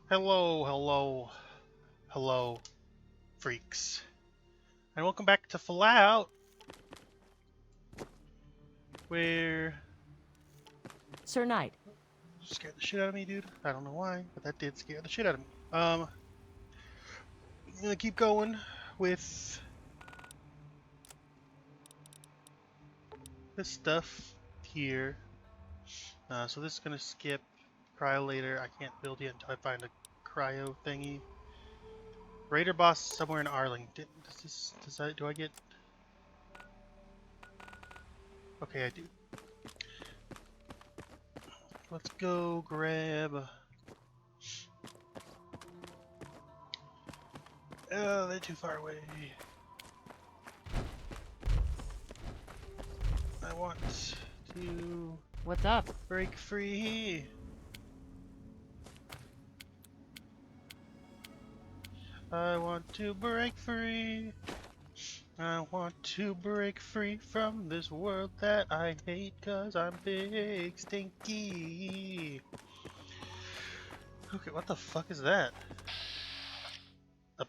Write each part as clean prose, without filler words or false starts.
Hello, hello, hello, freaks. And welcome back to Fallout, where... Sir Knight. Scared the shit out of me, dude. I don't know why, but that did scare the shit out of me. I'm gonna keep going with this stuff here. So this is gonna skip cryo later. I can't build yet until I find a cryo thingy. Raider boss somewhere in Arlington. Do I get... Okay, I do. Let's go grab... Oh, they're too far away. I want to What's up? break free. I want to break free. I want to break free from this world that I hate, 'cause I'm big stinky. Okay, what the fuck is that? A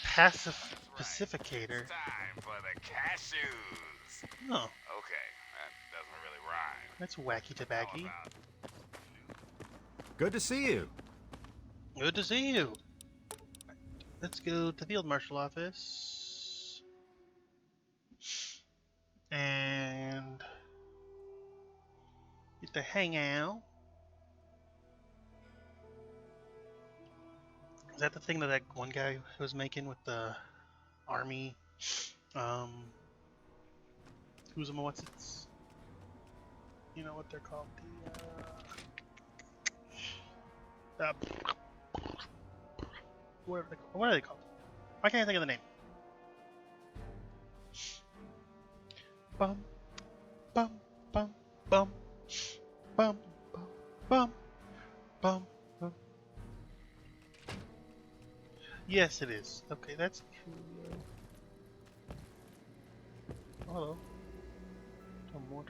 passive pacificator. It's time for the cashews. Oh, Okay, that doesn't really rhyme. that's wacky How tobacky. about Good to see you. Good to see you. Let's go to the field marshal office. And get to hang out. Is that the thing that one guy was making with the army? Who's what's it's? You know what they're called? What are they called? Why can't I think of the name? Bum, bum, bum, bum, bum, bum, bum, bum. Yes, it is. Okay, that's cool. Hello.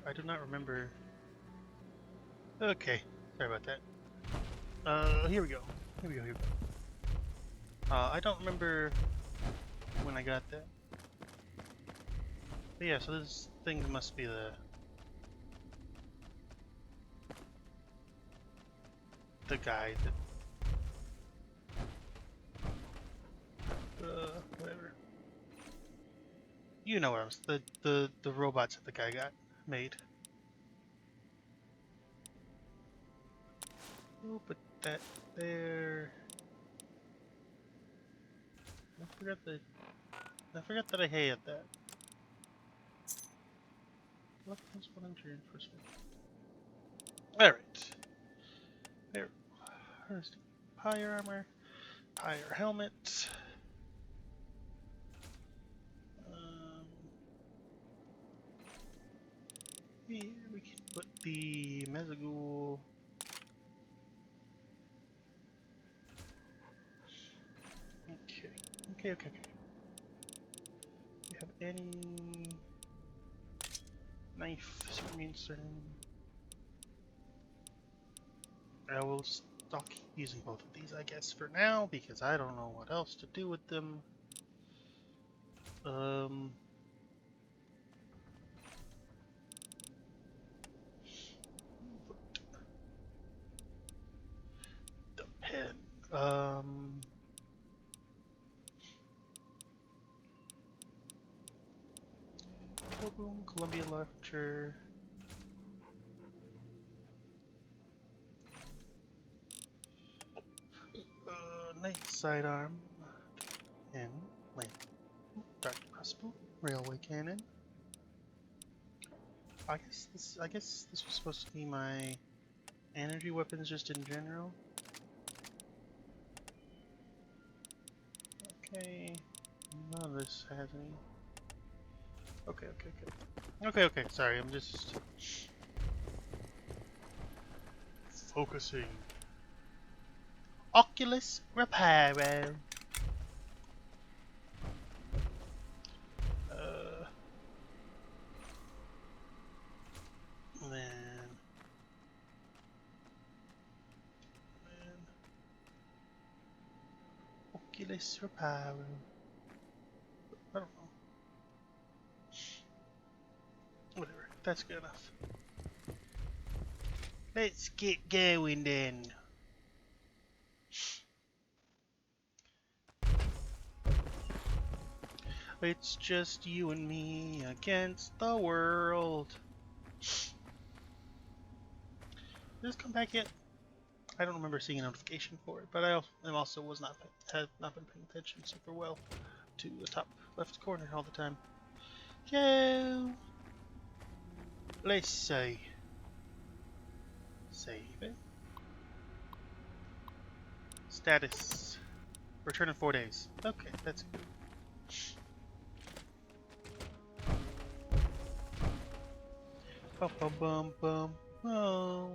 I do not remember. Okay, sorry about that. Here we go. Here we go. I don't remember when I got that. But yeah, so this thing must be the guy that whatever. You know what I'm the robots that the guy got made. We'll put that there. I forgot that I hated that. What was 100 reinforcement? Alright. There's the Pyre armor, Pyre helmet. Here we can put the Mezagul. Okay. Do you have any knife? I will stop using both of these, I guess, for now, because I don't know what else to do with them. The pen. Boom, Columbia launcher. Knight sidearm. And dark crossbow. Railway cannon. I guess this was supposed to be my energy weapons just in general. Okay. None of this has any. Okay. Sorry, I'm just focusing. Oculus Reparo. Modlist or pyro. I don't know. Whatever. That's good enough. Let's get going then. It's just you and me against the world. Did this come back yet? I don't remember seeing a notification for it, but I also was not have not been paying attention super well to the top left corner all the time. So let's see. Save it. Status. Return in 4 days. Okay, that's good. Bum bum bum bum. Oh.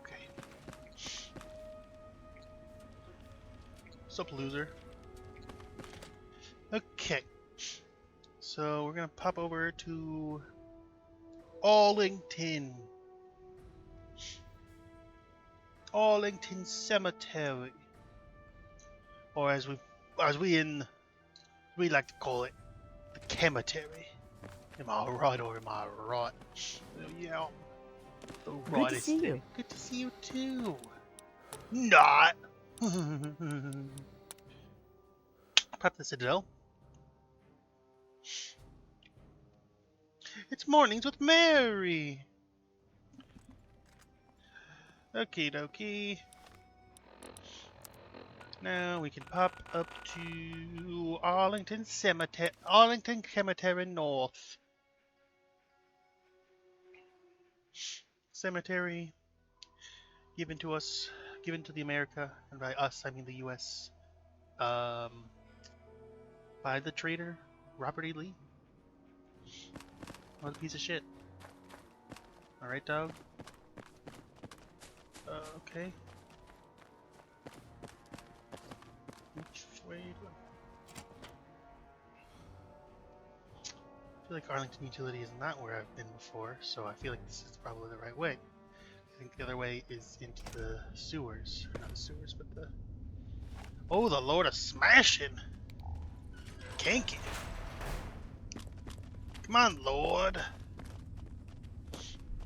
Okay. Sup, loser. Okay. So we're gonna pop over to Arlington. Arlington Cemetery. Or as we like to call it, the cemetery. Am I right or am I right? Yeah. The Good to rightest see thing. you. Good to see you too. Not. Prep the Citadel. It's mornings with Mary. Okie dokie. Now we can pop up to Arlington Cemetery North. Cemetery given to the America, and by us I mean the U.S. By the trader Robert E. Lee. What a piece of shit. All right, dog. Okay. Which way do I feel like Arlington Utility is not where I've been before, so I feel like this is probably the right way. I think the other way is into the sewers. Not the sewers, but the... Oh, the Lord of Smashing! Kinky! Come on, Lord!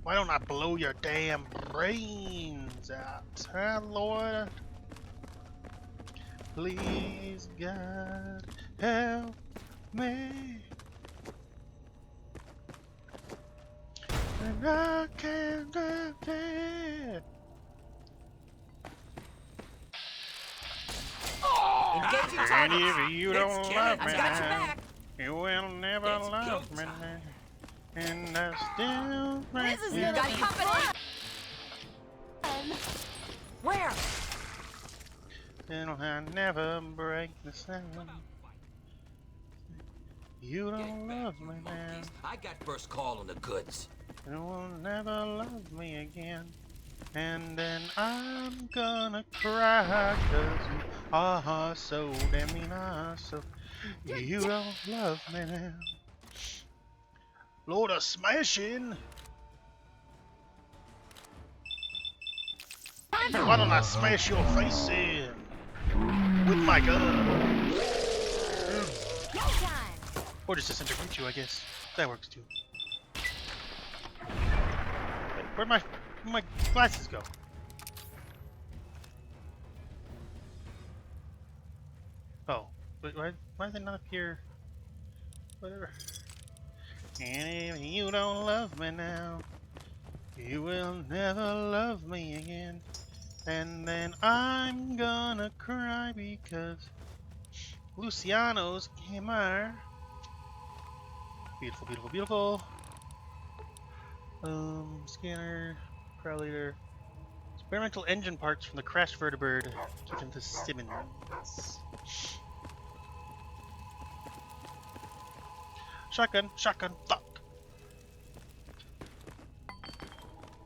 Why don't I blow your damn brains out, huh, Lord? Please, God, help me. And I can't do it. Engaging And targets. if you It's don't cannon. love me I've got your now, back. you will never It's love go me time. now. And I still This is you. gonna be fun. Where? And I never break the sound. You don't love me now. I got first call on the goods. You will never love me again. And then I'm gonna cry 'cause you are so damn mean, so you don't love me now. Lord of Smashing! Why don't I smash your face in with my gun? Or just disintegrate you, I guess. That works too. Wait, where'd my glasses go? Oh, wait, why did they not appear? Whatever. And if you don't love me now, you will never love me again. And then I'm gonna cry because Luciano's gamer. Beautiful, beautiful, beautiful. Scanner, Crowleader. Experimental engine parts from the crashed vertibird. Given to Simmons. Shotgun, fuck.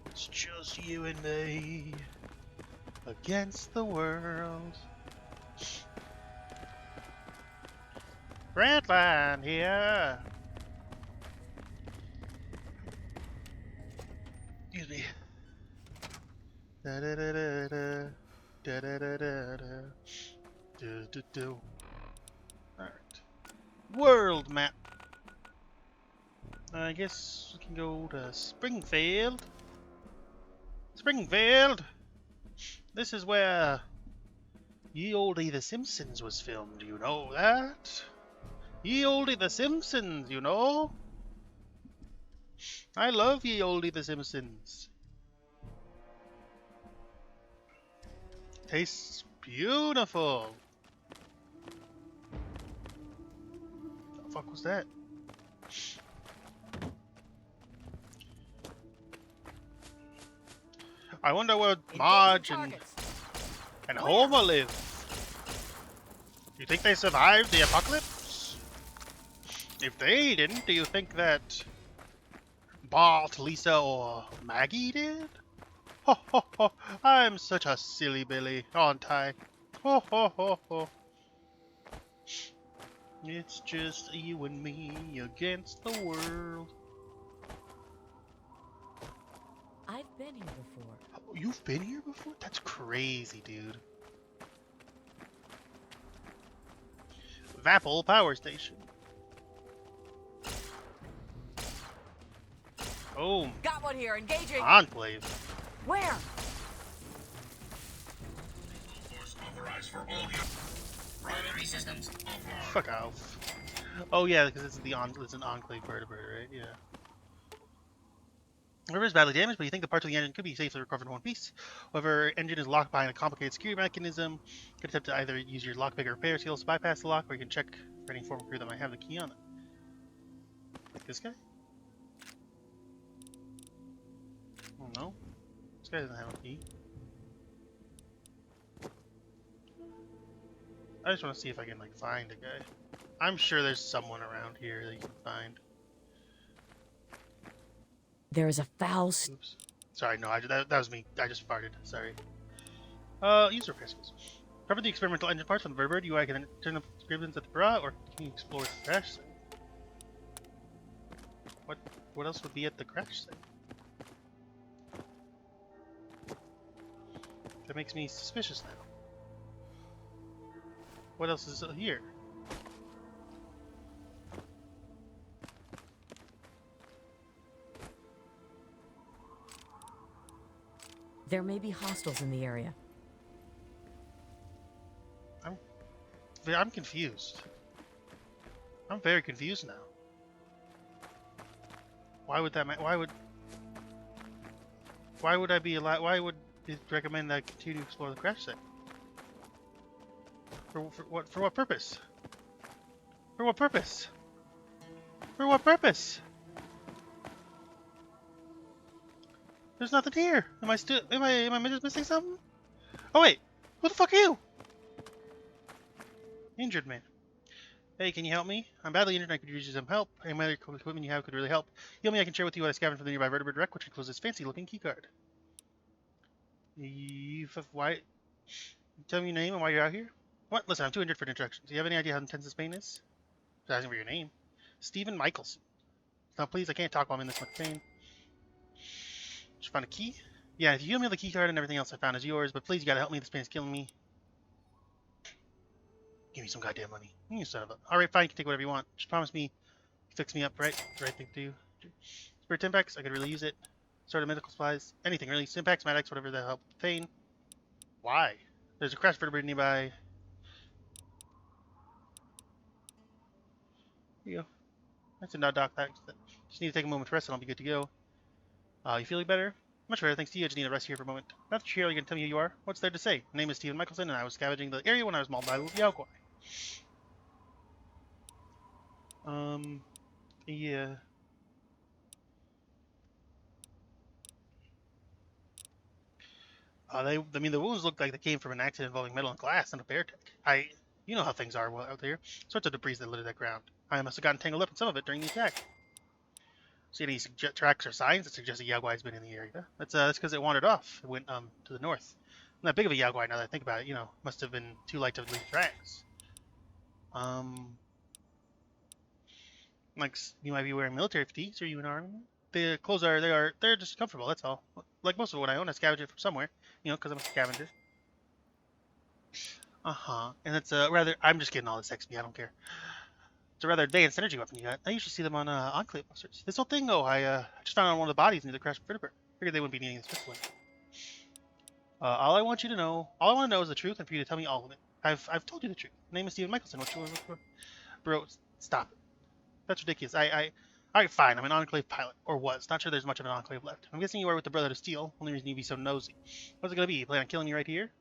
It's just you and me against the world. Red line here. Excuse me. Da da da da da. Da da da da da. Do do do. Alright. World map. I guess we can go to Springfield. Springfield! This is where Ye Olde the Simpsons was filmed, you know that? Ye Olde the Simpsons, you know? I love Ye Olde the Simpsons. Tastes beautiful. What the fuck was that? I wonder where Marge and Homer live. You think they survived the apocalypse? If they didn't, do you think that Bart, Lisa, or Maggie did? Ho ho ho! I'm such a silly Billy, aren't I? Ho ho ho ho! It's just you and me against the world. I've been here before. Oh, you've been here before? That's crazy, dude. Vapple Power Station. Oh, Got one here, engaging. Enclave. Where? Fuck off. Oh yeah, because it's an Enclave vertebrate, right? Yeah. The river is badly damaged, but you think the parts of the engine could be safely recovered in one piece. However, engine is locked behind a complicated security mechanism. You can attempt to either use your lockpick or repair skills to bypass the lock, or you can check for any form of crew that might have the key on it. Like this guy? Oh no. This guy doesn't have a key. I just want to see if I can like find a guy. I'm sure there's someone around here that you can find. There is a foul. Oops. Sorry, no, that was me. I just farted. Sorry. Use repair skills. Cover the experimental engine parts from the vertebrate. You can then turn the scribbins at the bra, or can you explore the crash site? What else would be at the crash site? That makes me suspicious now. What else is here? There may be hostiles in the area. I'm confused. I'm very confused now. Why would that? Why would I be allowed? Why would it recommend that I continue to explore the crash site? For what? For what purpose? For what purpose? For what purpose? There's nothing here. Am I still? Am I just missing something? Oh wait, who the fuck are you? Injured man. Hey, can you help me? I'm badly injured and I could use some help. Any other equipment you have could really help. Heal me, I can share with you what I scavenged from the nearby vertebrate wreck, which includes this fancy looking keycard. Why? Tell me your name and why you're out here? What? Listen, I'm too injured for introductions. Do you have any idea how intense this pain is? I'm asking for your name. Stephen Michelson. Now please, I can't talk while I'm in this much pain. Just found a key? Yeah, if you give me the key card and everything else I found is yours, but please you gotta help me, this pain is killing me. Give me some goddamn money. You son of a... Alright, fine, you can take whatever you want. Just promise me you fix me up, right? It's the right thing to do. Spare Timpax, I could really use it. Sort of medical supplies. Anything really. Stimpax, Maddox, whatever the help with pain. Why? There's a crash vertebrate nearby. Here you go. That's a nod doc. Just need to take a moment to rest and I'll be good to go. You feeling better? Much better, thanks to you. I just need to rest here for a moment. Not that you're here, you can tell me who you are. What's there to say? My name is Stephen Michelson, and I was scavenging the area when I was mauled by a little Yaogwai. Yeah. I mean, the wounds looked like they came from an accident involving metal and glass and a bear tech. You know how things are out there. Sorts of debris that littered that ground. I must have gotten tangled up in some of it during the attack. See any tracks or signs that suggest a Yaogwai has been in the area? That's because it wandered off. It went to the north. Not big of a Yaogwai now that I think about it. You know, must have been too light to leave tracks. Like you might be wearing military fatigues. Are you in army? the clothes they're just comfortable. That's all. Like most of what I own, I scavenge it from somewhere. You know, because I'm a scavenger. And it's rather. I'm just getting all this XP. I don't care. It's a rather advanced energy weapon you got. I usually see them on Enclave posters. This whole thing, oh, I just found it on one of the bodies near the crashed vertebrate. Figured they wouldn't be needing this pistol. All I want to know is the truth, and for you to tell me all of it. I've told you the truth. My name is Steven Michelson. Bro, stop it. That's ridiculous. Alright, fine. I'm an Enclave pilot. Or was. Not sure there's much of an Enclave left. I'm guessing you are with the Brotherhood of Steel. Only reason you'd be so nosy. What's it gonna be? You plan on killing me right here?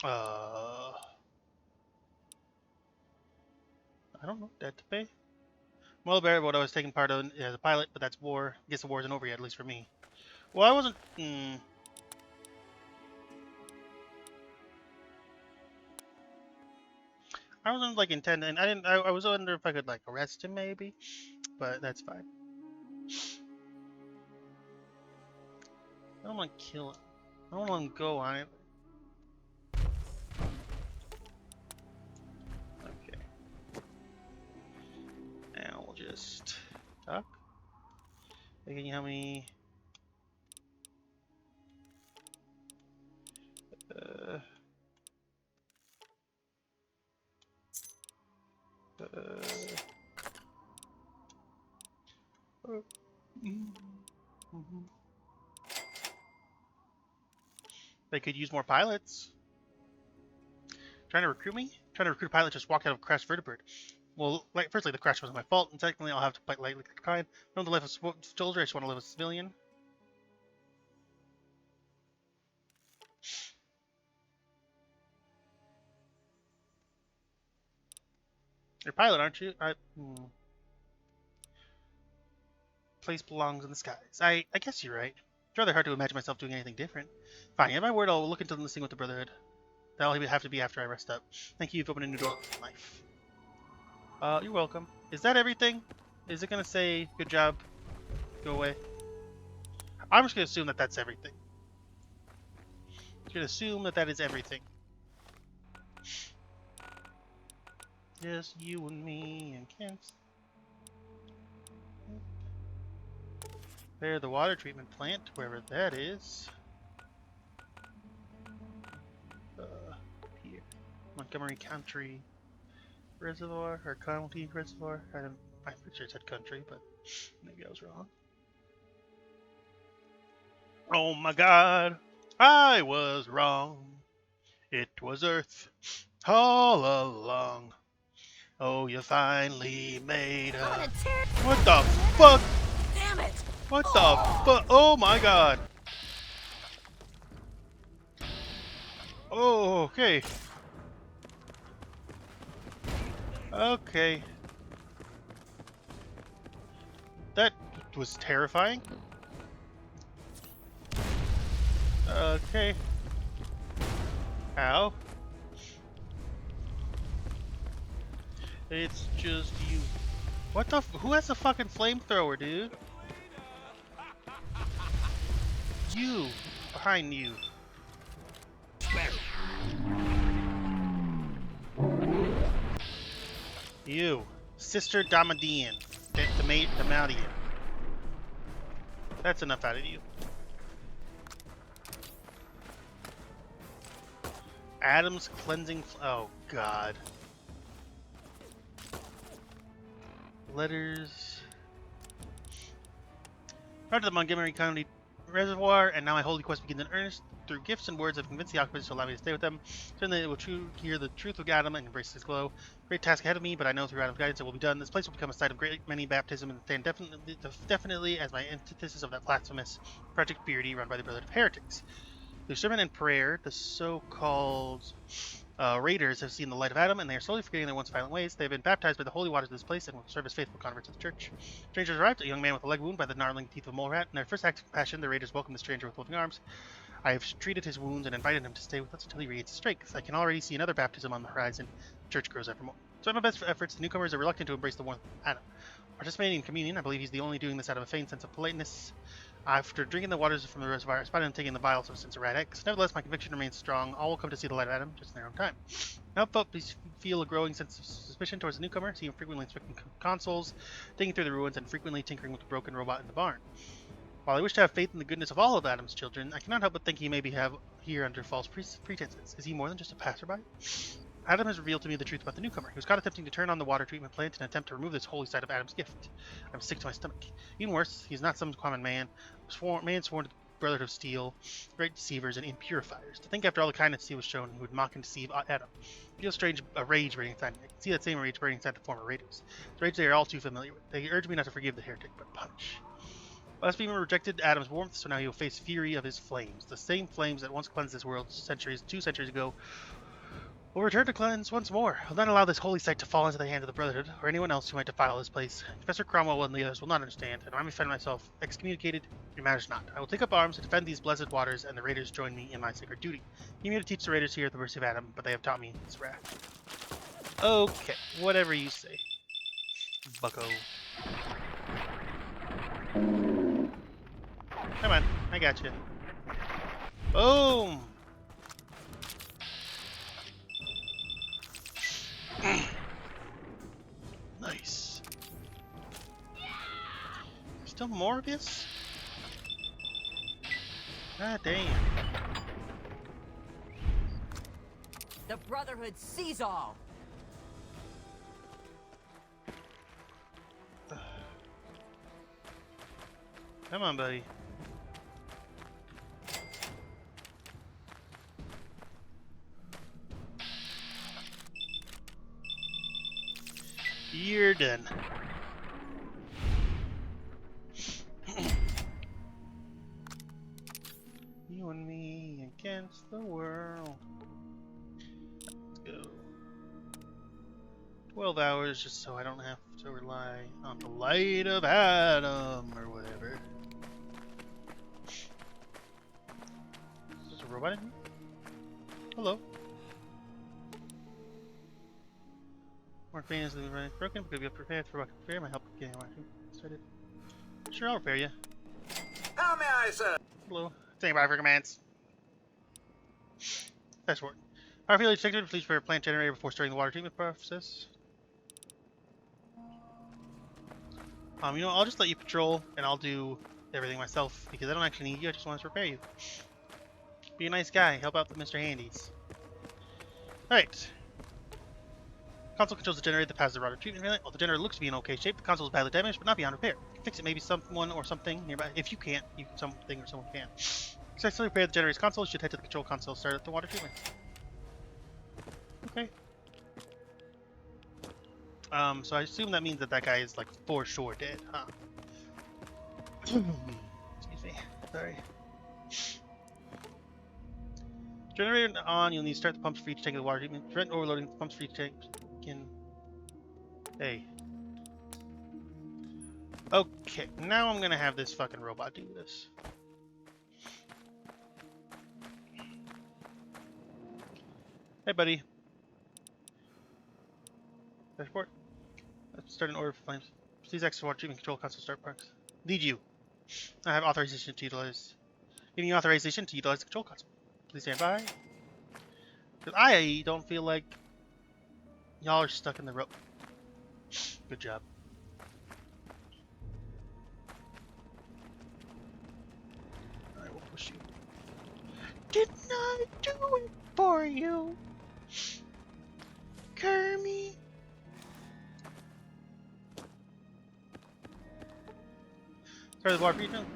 I don't know. Debt to pay? Well, Barry, what I was taking part in as a pilot, but that's war. I guess the war isn't over yet, at least for me. Well, I wasn't... I wasn't, like, intending... I was wondering if I could, like, arrest him, maybe. But that's fine. I don't want to kill him. I don't want him to go on it. Okay. Now we'll just talk. Hey, can you help me? They could use more pilots. Trying to recruit me? Trying to recruit a pilot just walked out of a crashed vertebrate. Well, firstly, the crash wasn't my fault, and secondly, I'll have to fight lightly the kind. I don't want to live as a soldier, I just want to live as a civilian. You're a pilot, aren't you? Place belongs in the skies. I guess you're right. It's rather hard to imagine myself doing anything different. Fine, you have my word, I'll look into enlisting with the Brotherhood. That'll have to be after I rest up. Thank you, you've opened a new door in my life. You're welcome. Is that everything? Is it gonna say, good job, go away? I'm just gonna assume that that's everything. I'm gonna assume that that is everything. Just you and me and Kent. There, the water treatment plant, wherever that is. Here. Montgomery County Reservoir, or County Reservoir. I'm pretty sure it said country, but maybe I was wrong. Oh my god, I was wrong. It was Earth all along. Oh, you finally made a... What the fuck? Damn it! What the fuck? Oh my god. Oh, okay. Okay. That was terrifying. Okay. Ow. It's just you. What the who has a fucking flamethrower, dude? You. Behind you. You. Sister Damadian. Damadian. That's enough out of you. Adam's cleansing. Oh, God. Letters. Part of the Montgomery County Reservoir, and now my holy quest begins in earnest. Through gifts and words, I've convinced the occupants to allow me to stay with them. Certainly, they will hear the truth of Adam and embrace his glow. Great task ahead of me, but I know through Adam's guidance it will be done. This place will become a site of great many baptism and stand definitely as my antithesis of that blasphemous Project Beardy run by the Brotherhood of Heretics. Through sermon and prayer, the so-called raiders have seen the light of Adam, and they are slowly forgetting their once violent ways. They have been baptized by the holy waters of this place and will serve as faithful converts of the church. Strangers arrived, a young man with a leg wound by the gnarling teeth of a mole rat. In their first act of compassion, the raiders welcomed the stranger with loving arms. I have treated his wounds and invited him to stay with us until he regains his strength. I can already see another baptism on the horizon. The church grows ever more. So at my best efforts, the newcomers are reluctant to embrace the warmth of Adam. Participating in communion, I believe he's the only doing this out of a feigned sense of politeness. After drinking the waters from the reservoir, I spotted him taking the vials of since erratic. Nevertheless, my conviction remains strong. All will come to see the light of Adam, just in their own time. Now, please feel a growing sense of suspicion towards the newcomer, see him frequently inspecting consoles, digging through the ruins, and frequently tinkering with the broken robot in the barn. While I wish to have faith in the goodness of all of Adam's children, I cannot help but think he may be here under false pretenses. Is he more than just a passerby? Adam has revealed to me the truth about the newcomer. He was caught attempting to turn on the water treatment plant in an attempt to remove this holy site of Adam's gift. I'm sick to my stomach. Even worse, he's not some common man. Man sworn to the Brotherhood of Steel, great deceivers and impurifiers. To think after all the kindness he was shown, he would mock and deceive Adam. I feel strange, a rage burning inside me. I can see that same rage burning inside the former raiders. The rage they are all too familiar with. They urge me not to forgive the heretic, but punish. Blasphemer rejected Adam's warmth, so now he will face fury of his flames. The same flames that once cleansed this world 2 centuries ago will return to cleanse once more. I'll not allow this holy site to fall into the hand of the Brotherhood, or anyone else who might defile this place. Professor Cromwell and the others will not understand, and I may find myself excommunicated. It matters not. I will take up arms to defend these blessed waters, and the raiders join me in my sacred duty. I'm here to teach the raiders here at the mercy of Adam, but they have taught me his wrath. Okay, whatever you say, bucko. Come on, I got you. Boom! Nice. Still more of this? God damn. The Brotherhood sees all. Come on, buddy. You're done. You and me against the world. Let's go. 12 hours just so I don't have to rely on the light of Adam or whatever. Is there a robot in here? Hello. More pain than running broken, but be prepared for rocket repair. My help getting started. Sure, I'll repair you. How may I, sir? Hello. Thank you for commands. Fast forward. Power failure detected. Please repair a plant generator before starting the water treatment process. You know, I'll just let you patrol, and I'll do everything myself because I don't actually need you. I just want to repair you. Be a nice guy. Help out the Mr. Handies. All right. Console controls the generator that passes the water treatment plant. While the generator looks to be in okay shape, the console is badly damaged, but not beyond repair. You can fix it, maybe someone or something nearby. If you can't, something or someone can. Successfully repair the generator's console. You should head to the control console, start at the water treatment. Okay. So I assume that means that that guy is like for sure dead, huh? Excuse me. Sorry. Generator on. You'll need to start the pumps for each tank of the water treatment. Prevent overloading the pumps for each tank. Hey. Okay, now I'm gonna have this fucking robot do this. Hey, buddy. Dashboard. Let's start an order for flames. Please exit water treatment control console start parks. Lead you. I have authorization to utilize. Giving you authorization to utilize the control console. Please stand by. Because I don't feel like y'all are stuck in the rope. Good job. I will push you. Didn't I do it for you? Kermie. Start the water treatment.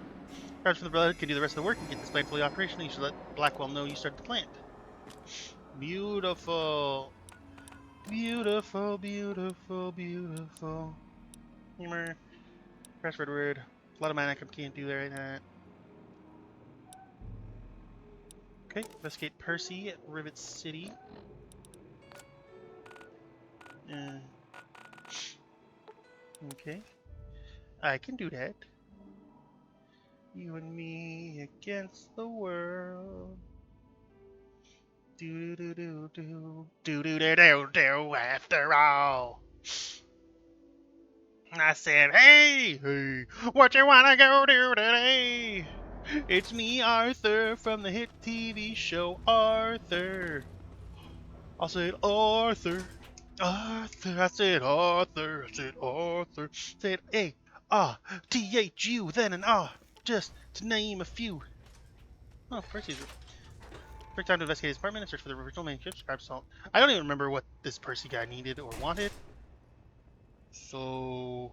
Guards from the Brotherhood can do the rest of the work and get this plant fully operational. You should let Blackwell know you started the plant. Beautiful. Beautiful, beautiful, beautiful. Humor. Press red word. A lot of mana can't do that right now. Okay, investigate Percy at Rivet City. Okay. I can do that. You and me against the world. Do do do do do do do do do after all. I said, hey, hey, what you wanna go do today? It's me, Arthur, from the hit TV show Arthur. I said, Arthur, Arthur, I said, Arthur, I said, Arthur. Said, A-R-T-H-U, then an R, just to name a few. Oh, Percy's it. Took time to investigate his apartment and search for the original manuscript, scribe salt. I don't even remember what this Percy guy needed or wanted. So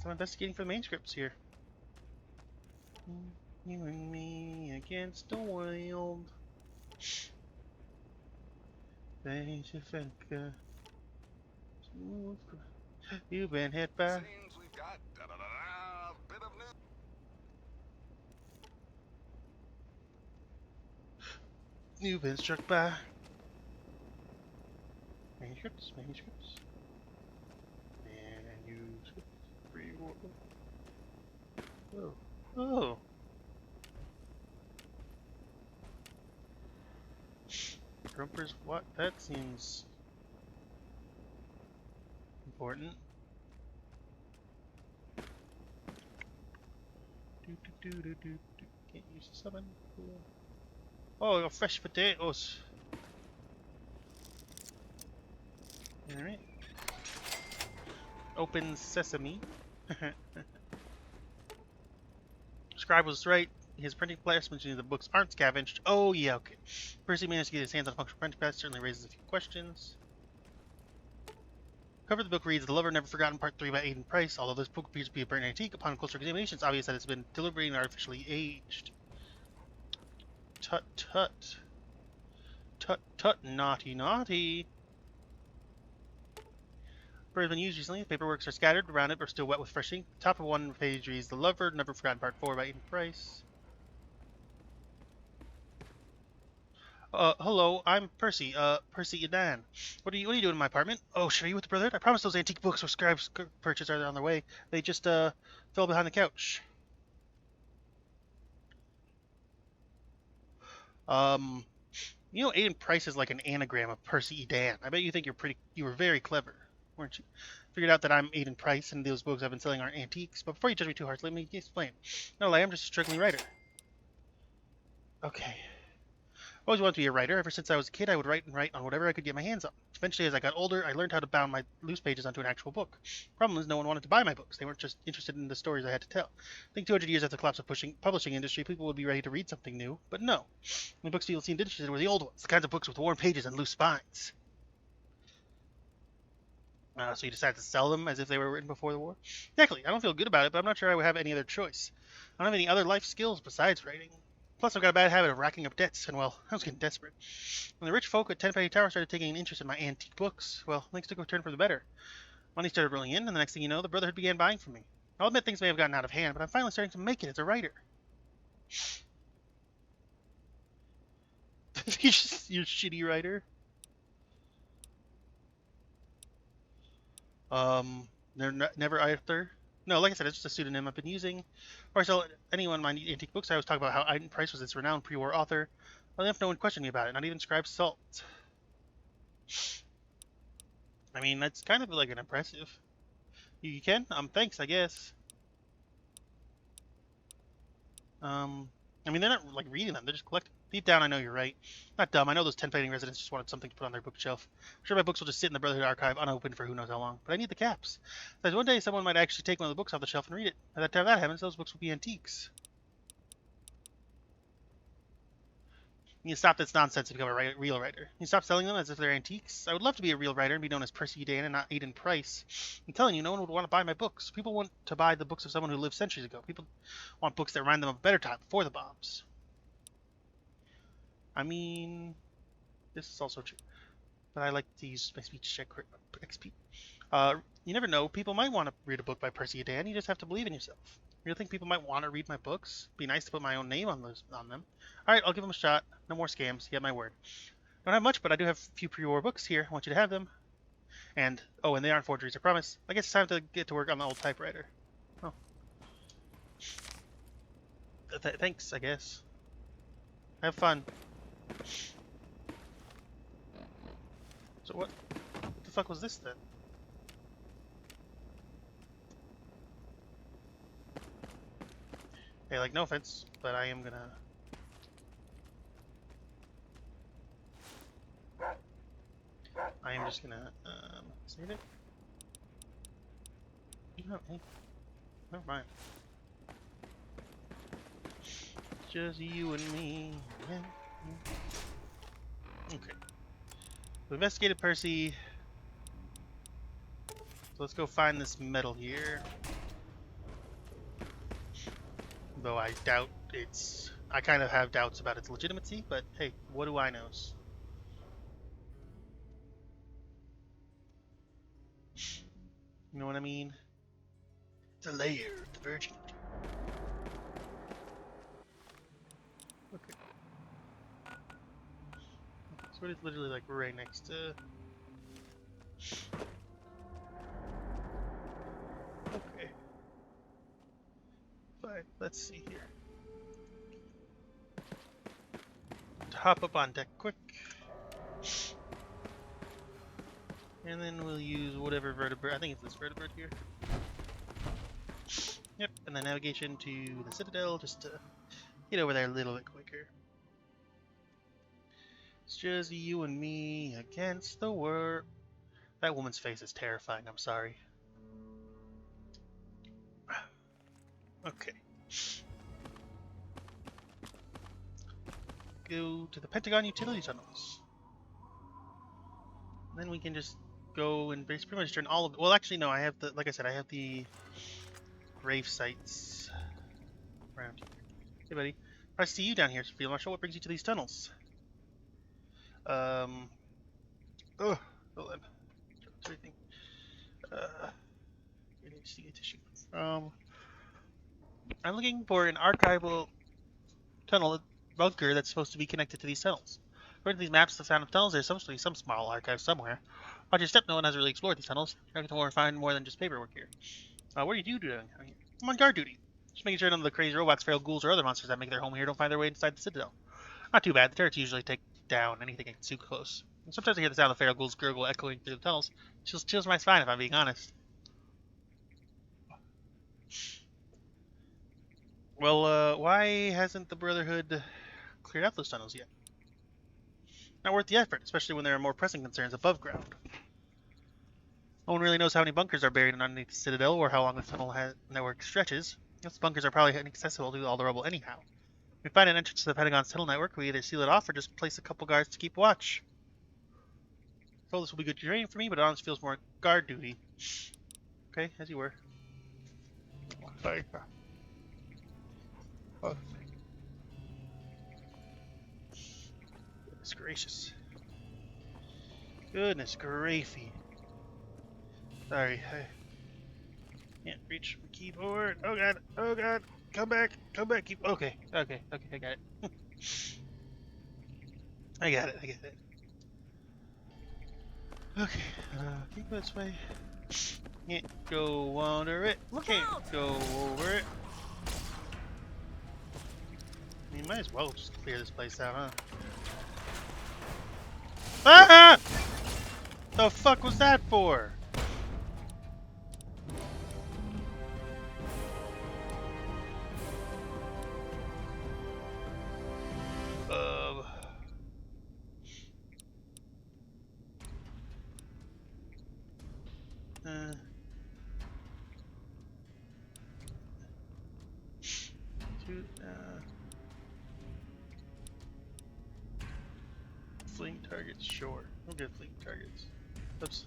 I'm investigating for the manuscripts here. You and me against the world. You've been hit by. Seems we've got a bit of news. You've been struck by. Manuscripts. Manuscripts. Oh. Oh. Grumpers, what? That seems important. Can't use the summon. Cool. Oh, fresh potatoes. Alright. Open sesame. Scribe was right. His printing press mentioning the books aren't scavenged. Oh, yeah, okay. Percy managed to get his hands on a functional printing press. Certainly raises a few questions. Cover of the book reads, The Lover Never Forgotten, Part 3 by Aiden Price. Although this book appears to be a burnt antique, upon closer examination, it's obvious that it's been deliberately and artificially aged. Tut tut. Tut tut, naughty naughty. Bird has been used recently. The paperworks are scattered around it, but are still wet with fresh ink. The top of one page reads, The Lover Never Forgotten, Part 4 by Aiden Price. Hello, I'm Percy, Percy Edan. What are you doing in my apartment? Oh, sure, you with the Brotherhood? I promised those antique books or scribes purchase are on their way. They just, fell behind the couch. You know, Aiden Price is like an anagram of Percy Edan. I bet you think you were very clever, weren't you? Figured out that I'm Aiden Price and those books I've been selling aren't antiques, but before you judge me too harshly, let me explain. No lie, I'm just a struggling writer. Okay. I always wanted to be a writer. Ever since I was a kid, I would write on whatever I could get my hands on. Eventually, as I got older, I learned how to bound my loose pages onto an actual book. Problem is, no one wanted to buy my books. They weren't just interested in the stories I had to tell. I think 200 years after the collapse of publishing industry, people would be ready to read something new, but no. The books people seemed interested in were the old ones, the kinds of books with worn pages and loose spines. So you decided to sell them as if they were written before the war? Exactly. I don't feel good about it, but I'm not sure I would have any other choice. I don't have any other life skills besides writing. Plus, I've got a bad habit of racking up debts, and well, I was getting desperate. When the rich folk at Tenpenny Tower started taking an interest in my antique books, well, things took a turn for the better. Money started rolling in, and the next thing you know, the Brotherhood began buying from me. I'll admit things may have gotten out of hand, but I'm finally starting to make it as a writer. You're a shitty writer. Never Arthur. No, like I said, it's just a pseudonym I've been using. Or I tell anyone my antique books, I always talk about how Aiden Price was its renowned pre-war author. Well, enough no one questioned me about it, not even Scribe Salt. I mean, that's kind of like an impressive. You can? Thanks, I guess. I mean, they're not like reading them, they're just collecting. Deep down, I know you're right. Not dumb, I know those 10 fighting residents just wanted something to put on their bookshelf. I'm sure my books will just sit in the Brotherhood archive unopened for who knows how long, but I need the caps. Besides, one day someone might actually take one of the books off the shelf and read it. By the time that happens, those books will be antiques. You stop this nonsense and become a real writer. You stop selling them as if they're antiques. I would love to be a real writer and be known as Percy Dan and not Aiden Price. I'm telling you, no one would want to buy my books. People want to buy the books of someone who lived centuries ago. People want books that remind them of a better time, before the bombs. I mean, this is also true. But I like to use my speech check XP. You never know. People might want to read a book by Percy Dan. You just have to believe in yourself. You think people might want to read my books? Be nice to put my own name on them. Alright, I'll give them a shot. No more scams. You have my word. Don't have much, but I do have a few pre-war books here. I want you to have them. And they aren't forgeries, I promise. I guess it's time to get to work on the old typewriter. Oh. Thanks, I guess. Have fun. So what the fuck was this then? Okay, like, no offense, but I am gonna... I am just gonna, save it? No, hey, never mind. Just you and me. Okay. We investigated Percy. So let's go find this metal here. Though I doubt it's... I kind of have doubts about its legitimacy, but hey, what do I know? You know what I mean? It's a layer of the virgin. Okay. So it's literally like right next to... Okay. Fine, let's see here. Hop up on deck quick. And then we'll use whatever vertebrate. I think it's this vertebrate here. Yep, and then navigation to the Citadel just to get over there a little bit quicker. It's just you and me against the world. That woman's face is terrifying, I'm sorry. Okay. Go to the Pentagon utility tunnels. And then we can just go and pretty much turn all of it. Well, actually, no, I have the, like I said, I have the grave sites around here. Hey, buddy. I see you down here, Field Marshal. What brings you to these tunnels? Oh, hold on. Everything. Tissue. I'm looking for an archival tunnel bunker that's supposed to be connected to these tunnels. According to these maps, the sound of tunnels, there's supposed to be some small archive somewhere. Watch your step, no one has really explored these tunnels. You're going to find more than just paperwork here. What are you doing? I'm on guard duty. Just making sure none of the crazy robots, feral ghouls, or other monsters that make their home here don't find their way inside the Citadel. Not too bad. The turrets usually take down anything that gets too close. And sometimes I hear the sound of feral ghouls gurgle echoing through the tunnels. Chills my spine if I'm being honest. Well, why hasn't the Brotherhood cleared out those tunnels yet? Not worth the effort, especially when there are more pressing concerns above ground. No one really knows how many bunkers are buried underneath the Citadel or how long the tunnel network stretches. Those bunkers are probably inaccessible to all the rubble anyhow. If we find an entrance to the Pentagon's tunnel network, we either seal it off or just place a couple guards to keep watch. Told this will be good training for me, but it honestly feels more guard duty. Okay, as you were. Sorry. Oh. Goodness gracious. Goodness gracey. Sorry, I can't reach my keyboard. Oh god, oh god. Come back, keep. Okay, I got it. I got it. Okay, keep this way. Can't go under it. Can't go over it. You might as well just clear this place out, huh? Ah! The fuck was that for? Fleeing targets, sure. We'll get fleeing targets. Oops.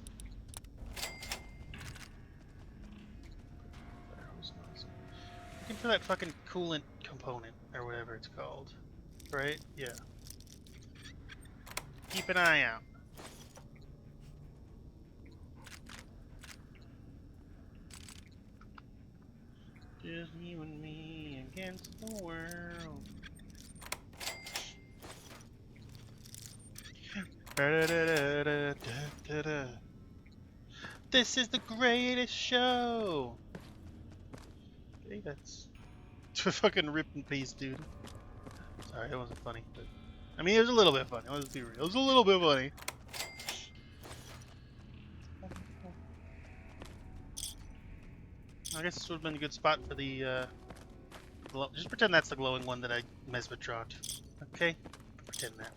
Looking for that fucking coolant component, or whatever it's called. Right? Yeah. Keep an eye out. Just you and me against the world. This is the greatest show! Okay, that's fucking rip and peace, dude. Sorry, that wasn't funny, but I mean, it was a little bit funny. Let's be real. It was a little bit funny. I guess this would have been a good spot for the Just pretend that's the glowing one that I mesmetrod. Okay? Pretend that.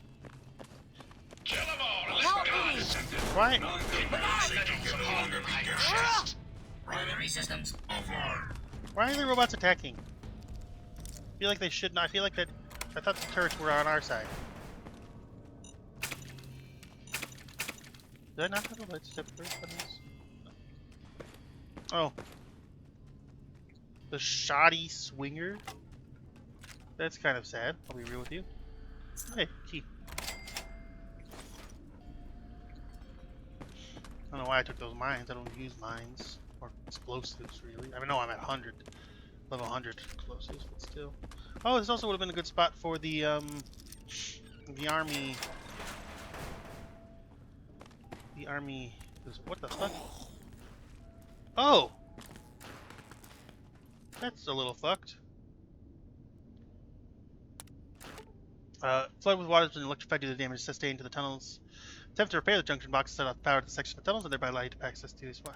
Help me! Why? Primary systems offline. Why are the robots attacking? I feel like they should not. I feel like that. I thought the turrets were on our side. Did I not have a light step first on this? Oh. The shoddy swinger? That's kind of sad, I'll be real with you. Hey, key. I don't know why I took those mines. I don't use mines. Or explosives, really. I mean, no, I'm at 100. Level 100 explosives, but still. Oh, this also would have been a good spot for the army. The army. What the fuck? Oh! That's a little fucked. Flood with water has been electrified due to the damage sustained to the tunnels. Attempt to repair the junction box to set off power to the section of tunnels and thereby allow you to access to this one.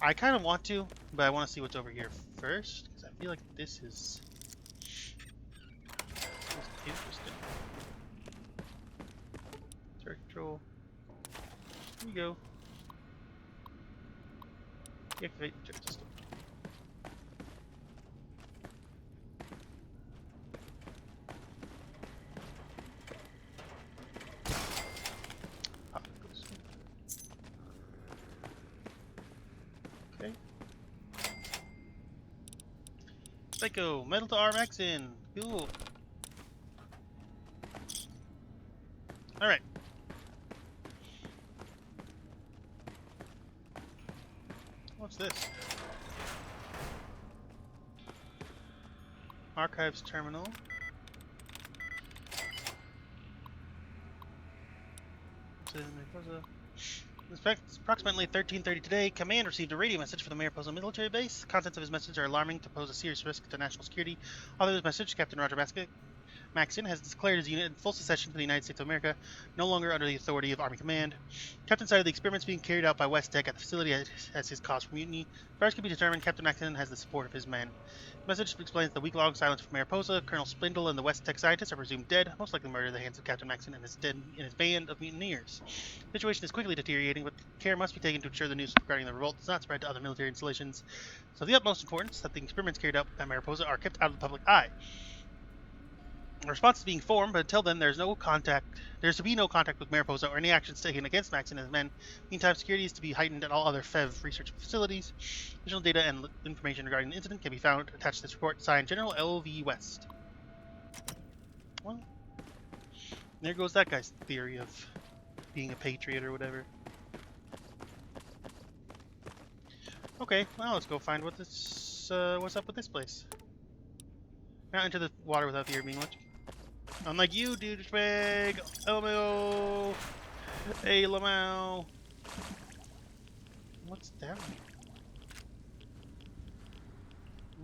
I kind of want to, but I want to see what's over here first, because I feel like this is interesting. Turret control. Here you go. Deactivate the jet system. Okay. Psycho, metal to arm X in. Cool. Alright. What's this? Archives terminal. It's approximately 13:30 today. Command received a radio message from the Mariposa military base. The contents of his message are alarming to pose a serious risk to national security. Author of his message, Captain Roger Maxon, has declared his unit in full secession from the United States of America, no longer under the authority of Army Command. Captain cited the experiments being carried out by West Tech at the facility as his cause for mutiny. As far as can be determined, Captain Maxon has the support of his men. The message explains the week-long silence from Mariposa. Colonel Spindle and the West Tech scientists are presumed dead, most likely murdered at the hands of Captain Maxon and his band of mutineers. The situation is quickly deteriorating, but care must be taken to ensure the news regarding the revolt does not spread to other military installations. So, of the utmost importance that the experiments carried out at Mariposa are kept out of the public eye. A response is being formed, but until then, there's to be no contact with Mariposa or any actions taken against Max and his men. Meantime, security is to be heightened at all other FEV research facilities. Additional data and information regarding the incident can be found attached to this report, signed General L.V. West. Well, there goes that guy's theory of being a patriot or whatever. Okay, well, let's go find what's up with this place. Not into the water without the air being much. Unlike you, douchebag! LMAO! Hey, Lamau! What's down here?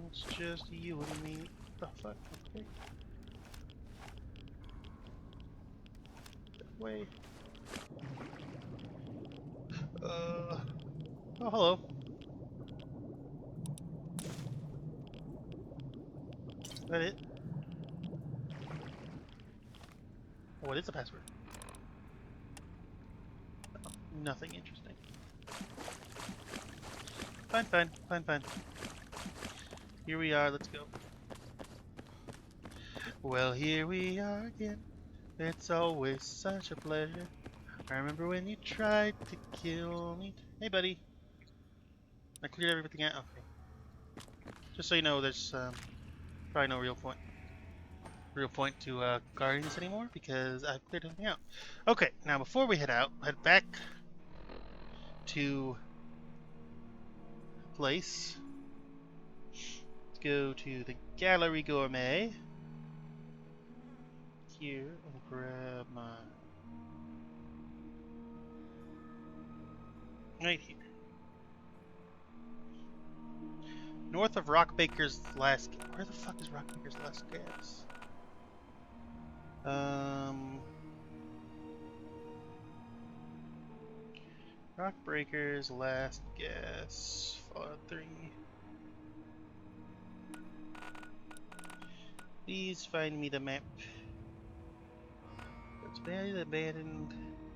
It's just you and me. What the fuck? Okay. That way. Oh, hello. Is that it? Oh, what is the password? Oh, nothing interesting. Fine. Here we are, let's go. Well, here we are again. It's always such a pleasure. I remember when you tried to kill me. Hey, buddy. I cleared everything out? Okay. Just so you know, there's probably no real point to guarding this anymore because I've cleared everything out. Okay, now before we head back to place. Let's go to the Gallery Gourmet here and grab my right here. North of Rockbaker's Last. Where the fuck is Rockbaker's Last Gas? Rockbreaker's Last Gas. FO3. Please find me the map. It's the abandoned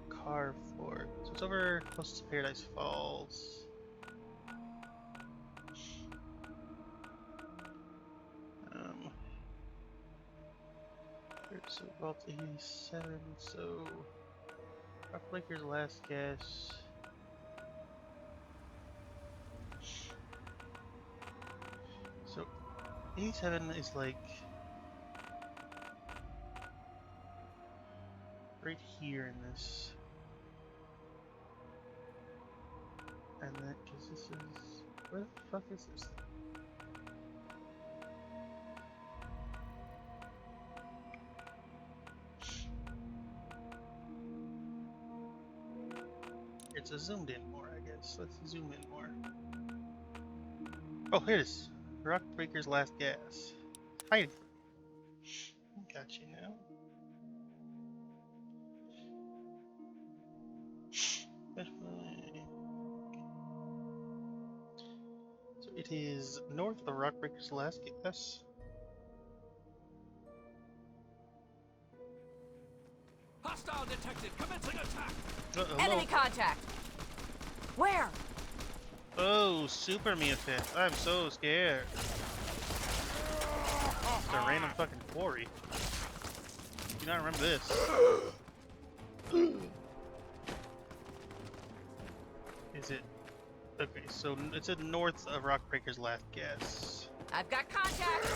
car fort. So it's over close to Paradise Falls. So Vault 87, so Flicker's last guess. So 87 is like right here in this. And then, cause this is, where the fuck is this thing? It's a zoomed in more, I guess. Let's zoom in more. Oh, here it is. Rock Breaker's last gas. Hiding. Got you now. So it is north of Rock Breaker's last gas. Hostile detected. Commencing attack. Enemy contact. Where? Oh, super mutant. I'm so scared. It's a random fucking quarry. Do not remember this. Is it? Okay, so it's north of Rockbreaker's last guess. I've got contact.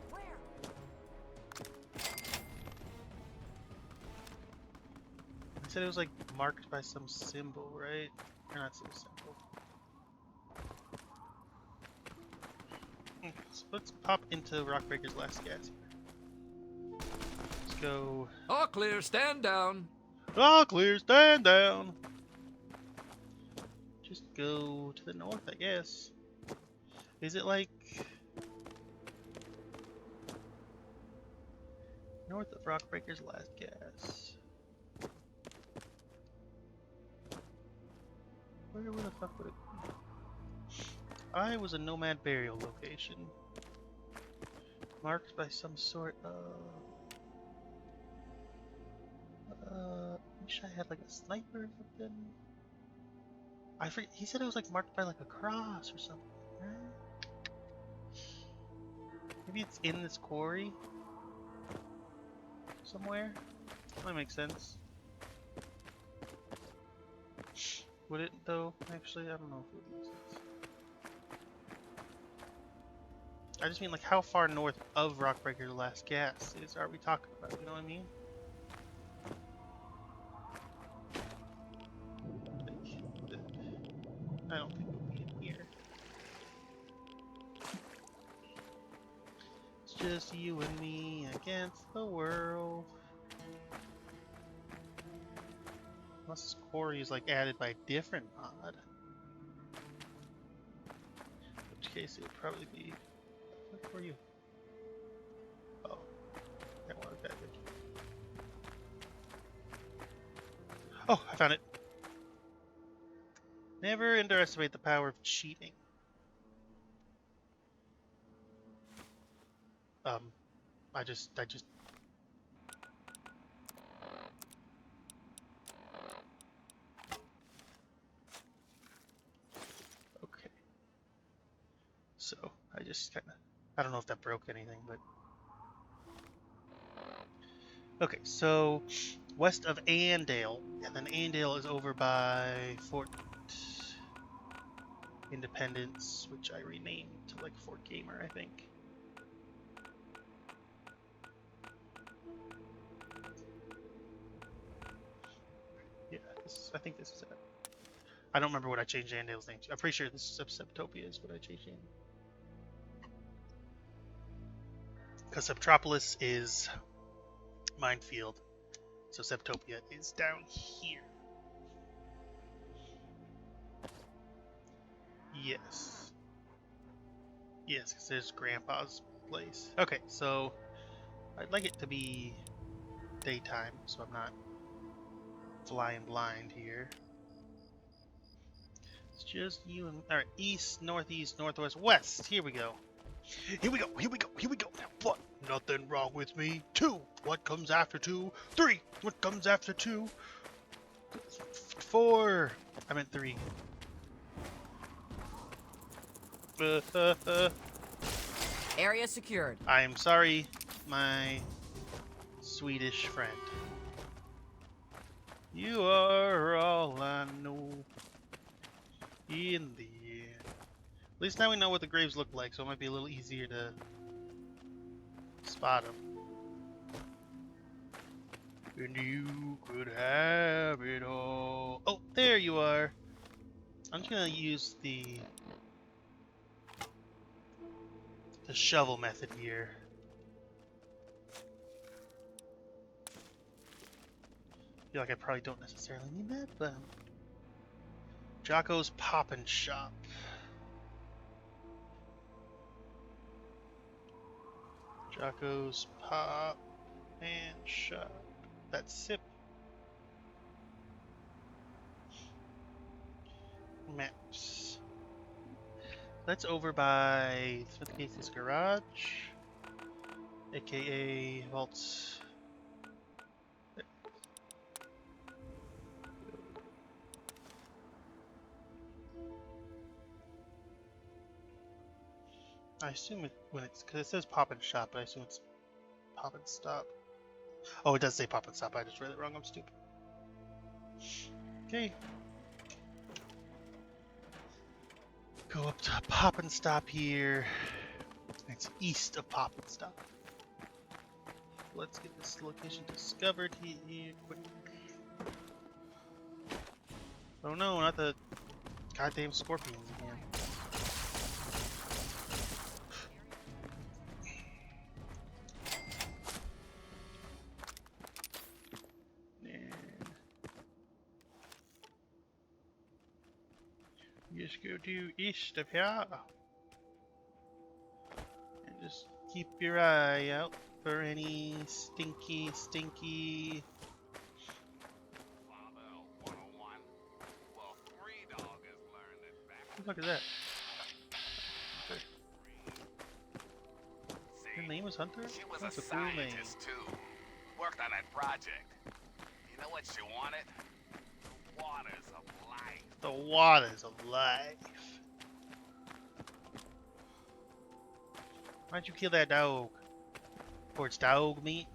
Where? I said it was like marked by some symbol, right? Or not some symbol. Okay, so let's pop into Rockbreaker's last gas here. Let's go. All clear. Stand down. All clear, stand down. Just go to the north, I guess. Is it like north of Rockbreaker's last gas? Where the fuck would it be? I was a nomad burial location. Marked by some sort of wish I had like a sniper or something. I forget, he said it was like marked by like a cross or something, right? Maybe it's in this quarry somewhere? That makes sense. Would it though? Actually, I don't know if it would make sense. I just mean like how far north of Rockbreaker's last gas are we talking about? You know what I mean? I don't think it would be in here. It's just you and me against the world. Unless this quarry is like added by a different mod. In which case it would probably be. What were you? Oh. That one that good. Oh, I found it. Never underestimate the power of cheating. I just okay. So I just kinda, I don't know if that broke anything, but okay, so west of Andale, and then Andale is over by Fort Independence, which I renamed to like Fort Gamer, I think. Yeah, I think this is it. I don't remember what I changed Andale's name to. I'm pretty sure this is Subtopia is what I changed it. Because Subtropolis is Minefield, so Subtopia is down here. Yes. Yes, because there's Grandpa's place. Okay, so I'd like it to be daytime, so I'm not flying blind here. It's just you and... Alright, east, northeast, northwest, west! Here we go. Here we go, here we go, here we go. What? Nothing wrong with me. 2. What comes after 2? 3. What comes after 2? 4. I meant 3. Area secured. I am sorry, my Swedish friend. You are all I know. In the end. At least now we know what the graves look like, so it might be a little easier to spot them. And you could have it all. Oh, there you are. I'm just gonna use the shovel method here. I feel like I probably don't necessarily need that, but Jocko's Poppin' Shop. Jocko's Pop and Shop. That's SIP. Maps. That's over by Smith Casey's garage, aka Vaults. I assume it when it's because it says Pop and Shop, but I assume it's Pop and Stop. Oh, it does say Pop and Stop. I just read it wrong. I'm stupid. Okay. Go up to Pop and Stop here. It's east of Pop and Stop. Let's get this location discovered here quick. Oh no, not the goddamn scorpions again. Just go to east of here. And just keep your eye out for any stinky Look at that. Okay. Your name is Hunter? She was That's a a cool name. scientist too. Worked on that project. You know what she wanted? The waters of life. The waters of life. Why'd you kill that dog? For its dog meat?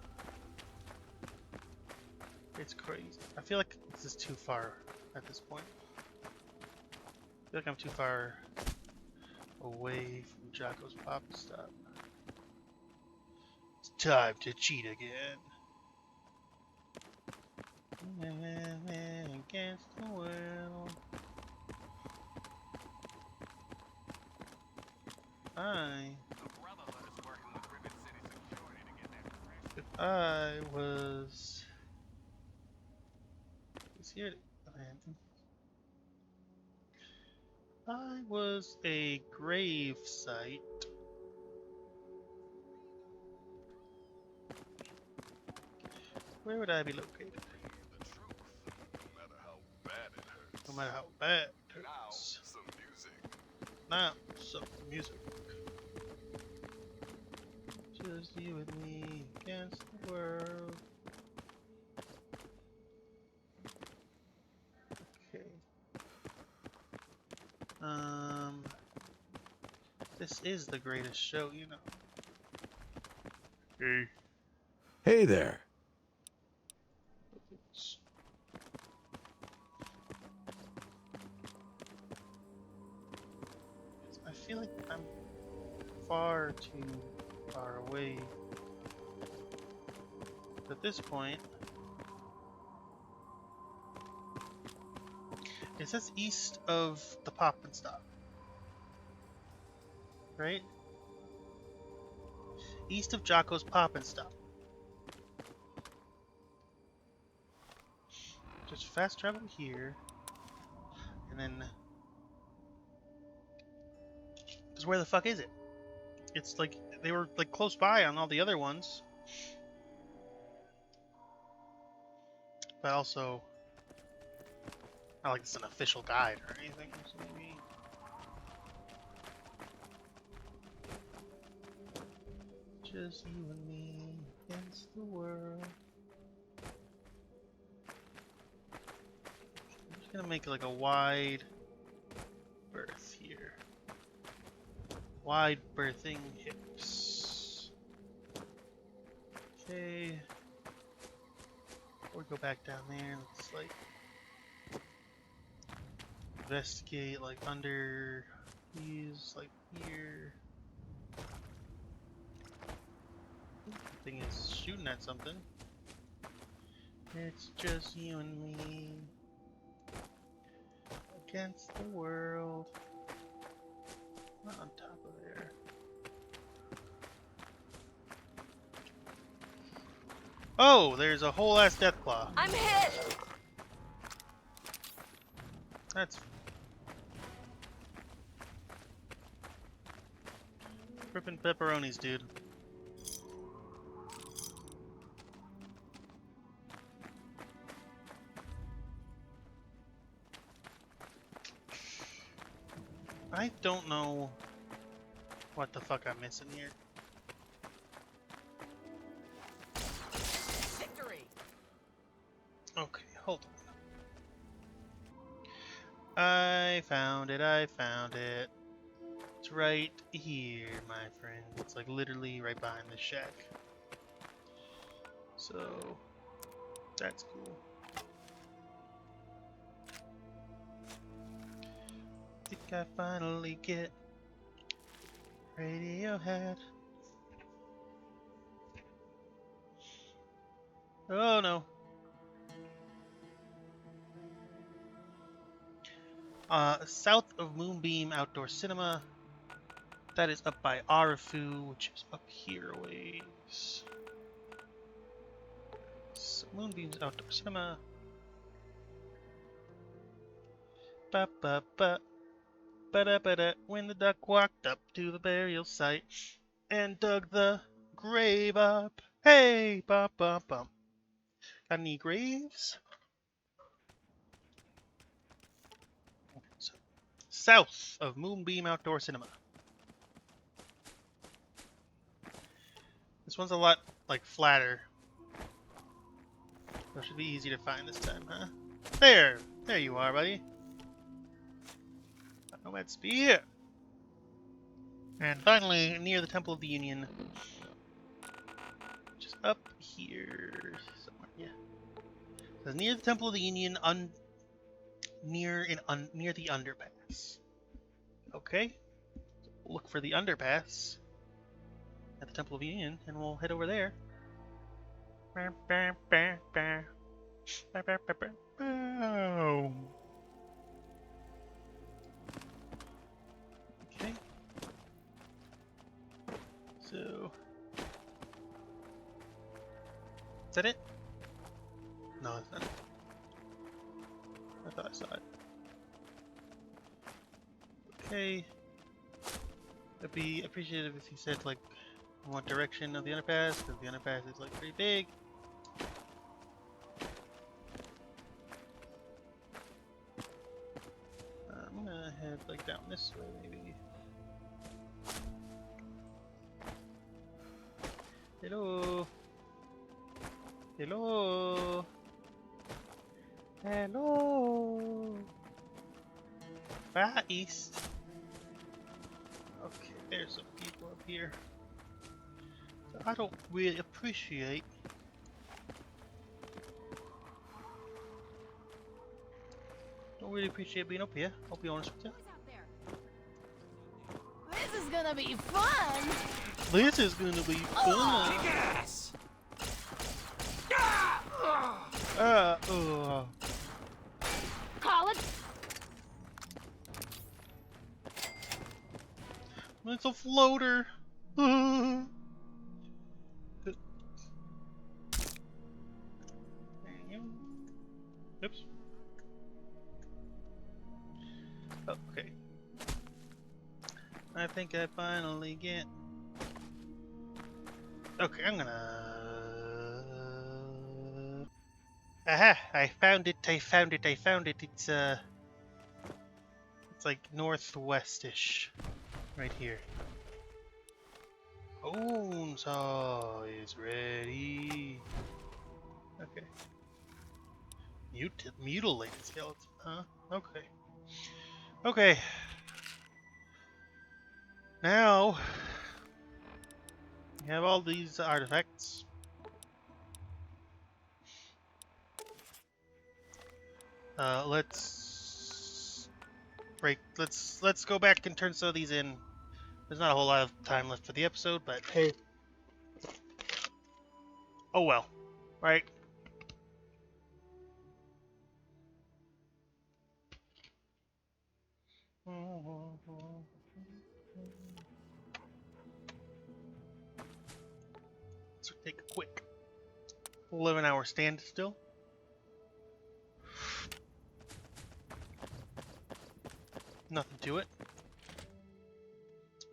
It's crazy. I feel like this is too far at this point. I feel like I'm too far away from Jocko's Pop and Stop. It's time to cheat again. Against the world. The Brotherhood is working with Rivet City Security to get that If I was here to I was a grave site. Where would I be located? the truth, no matter how bad it hurts. No matter how bad it Now, hurts. some music. Now, some music. Just you and me against the world. Okay. This is the greatest show, you know. Hey. Hey there. I feel like I'm far too far away at this point. It says east of the Pop and Stop, right? East of Jocko's Pop and Stop. Just fast travel here, and then. Because where the fuck is it? It's like they were like close by on all the other ones, but also not like it's an official guide or anything. So maybe just you and me against the world. I'm just gonna make like a wide berth here. Wide berthing hips. Okay. Or go back down there. Let's like investigate like under these, like here. Thing is shooting at something. It's just you and me against the world. Not on top of there. Oh, there's a whole ass deathclaw. I'm hit! That's ripping pepperonis, dude. I don't know what the fuck I'm missing here. Victory! Okay, hold on. I found it, I found it. It's right here, my friend. It's like literally right behind the shack. So, that's cool. I think I finally get Radiohead. Oh no. South of Moonbeam Outdoor Cinema. That is up by Arifu, which is up here a ways. So Moonbeam's Outdoor Cinema. Ba ba ba. Ba-da-ba-da, when the duck walked up to the burial site and dug the grave up. Hey, bum. Got any graves? So, south of Moonbeam Outdoor Cinema. This one's a lot, like, flatter. So it should be easy to find this time, huh? There! There you are, buddy. Let's be here. And finally, near the Temple of the Union. Just up here somewhere, yeah. So near the Temple of the Union, near the underpass. Okay. We'll look for the underpass at the Temple of the Union, and we'll head over there. Okay. So, is that it? No, that's not it. I thought I saw it. Okay. It'd be appreciative if you said like what direction of the underpass, because the underpass is like pretty big. I'm gonna head like down this way maybe. Hello. Hello. Hello. Far East. Okay, there's some people up here. So I don't really appreciate. Don't really appreciate being up here. I'll be honest with you. This is gonna be fun! This is gonna be fun. Yes! Call it! It's a floater. Oops. Oh, okay. I think I finally get. Okay, I'm gonna. Aha! I found it! I found it! I found it! It's like northwestish, right here. Bone saw is ready. Okay. Mutilated skeleton, huh? Okay. Okay. Now we have all these artifacts. Let's break. Let's go back and turn some of these in. There's not a whole lot of time left for the episode, but hey, oh well, right? Let's take a quick 11-hour stand still. Nothing to it.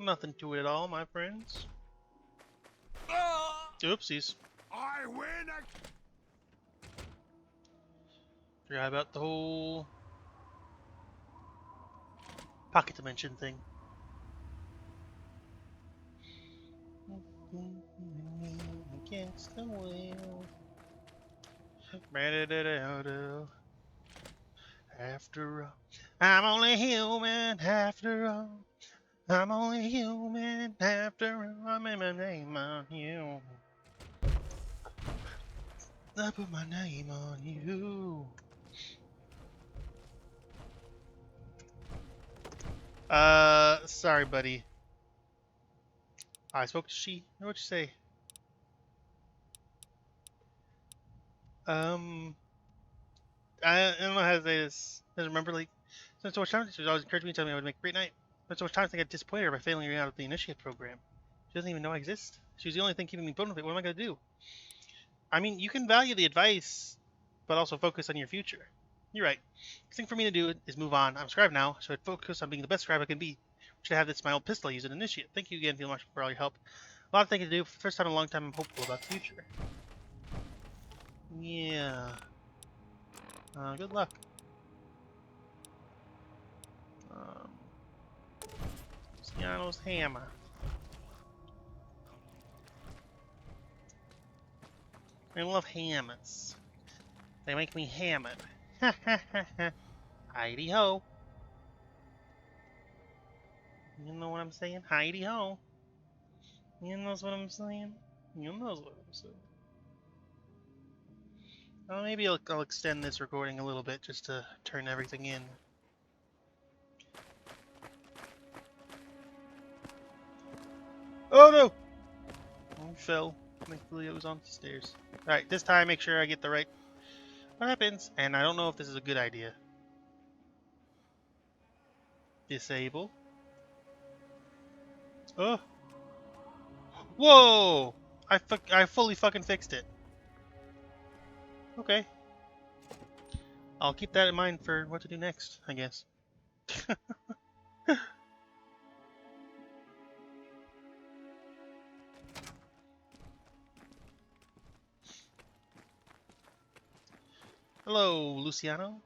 Nothing to it at all, my friends. Oopsies. I win. Forgot about the whole pocket dimension thing. Against the will. After all, I'm only human after all. I'm only human after all. I made my name on you. I put my name on you. Sorry, buddy. I spoke to she. What'd you say? I don't know how to say this. I remember, like, spent so much time. She was always encouraging me, telling me I would make a great night. Spent so much time, I think I disappointed her by failing her out of the initiate program. She doesn't even know I exist. She was the only thing keeping me motivated. What am I gonna do? I mean, you can value the advice, but also focus on your future. You're right. The thing for me to do is move on. I'm scribe now, so I'd focus on being the best scribe I can be. Should have this my old pistol I use an initiate. Thank you again, Feel much for all your help. A lot of things to do. For the first time in a long time, I'm hopeful about the future. Yeah. Good luck. Luciano's hammer. I love hammers. They make me hammered. Ha ha ha ha. Heidi ho. You know what I'm saying? Heidi ho. You knows what I'm saying? You knows what I'm saying. Well, maybe I'll extend this recording a little bit just to turn everything in. Oh no! I fell. Thankfully it was on the stairs. Alright, this time make sure I get the right weapons, and I don't know if this is a good idea. Disable. Oh! Whoa! I fully fucking fixed it. Okay. I'll keep that in mind for what to do next, I guess. Hello, Luciano.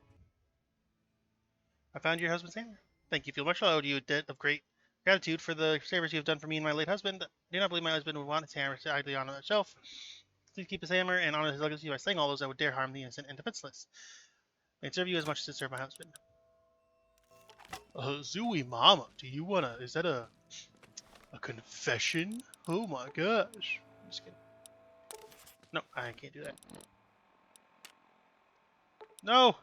I found your husband's hammer. Thank you. Feel much. I owe you a debt of great gratitude for the service you have done for me and my late husband. I do not believe my husband would want his hammer idly on that shelf. Please keep his hammer and honor his legacy by slaying all those that would dare harm the innocent and defenseless. May it serve you as much as it served my husband. Zooey Mama, do you wanna? Is that a confession? Oh my gosh! I'm just kidding. No, I can't do that. No.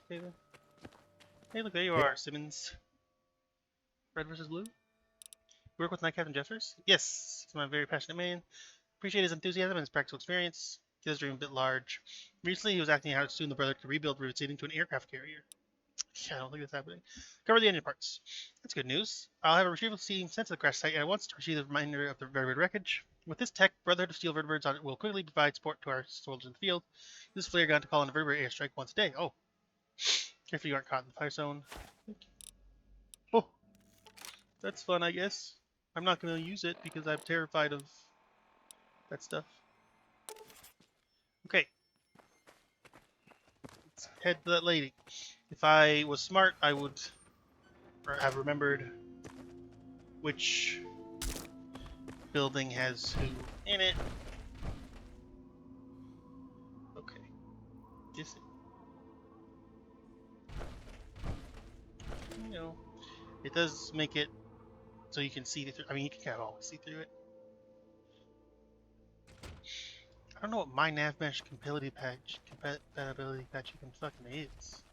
Okay then. Hey, look, there you are, Simmons. Red versus blue? You work with Night Captain Jeffers? Yes, he's my very passionate man. Appreciate his enthusiasm and his practical experience. He does dream a bit large. Recently, he was acting out soon the Brotherhood could rebuild routes leading to an aircraft carrier. Yeah, I don't think that's happening. Cover the engine parts. That's good news. I'll have a retrieval team sent to the crash site at once to retrieve the remainder of the vertebrate wreckage. With this tech, Brotherhood of Steel vertebrates on it will quickly provide support to our soldiers in the field. Use this flare gun to call in a vertebrate airstrike once a day. Oh. Careful you aren't caught in the fire zone. Oh. That's fun, I guess. I'm not going to use it because I'm terrified of that stuff. Okay. head to that lady. If I was smart, I would have remembered which building has who in it. Okay. Is it? You know, it does make it so you can see through. I mean, you can kind of always see through it. I don't know what my nav mesh compatibility patch even fucking is.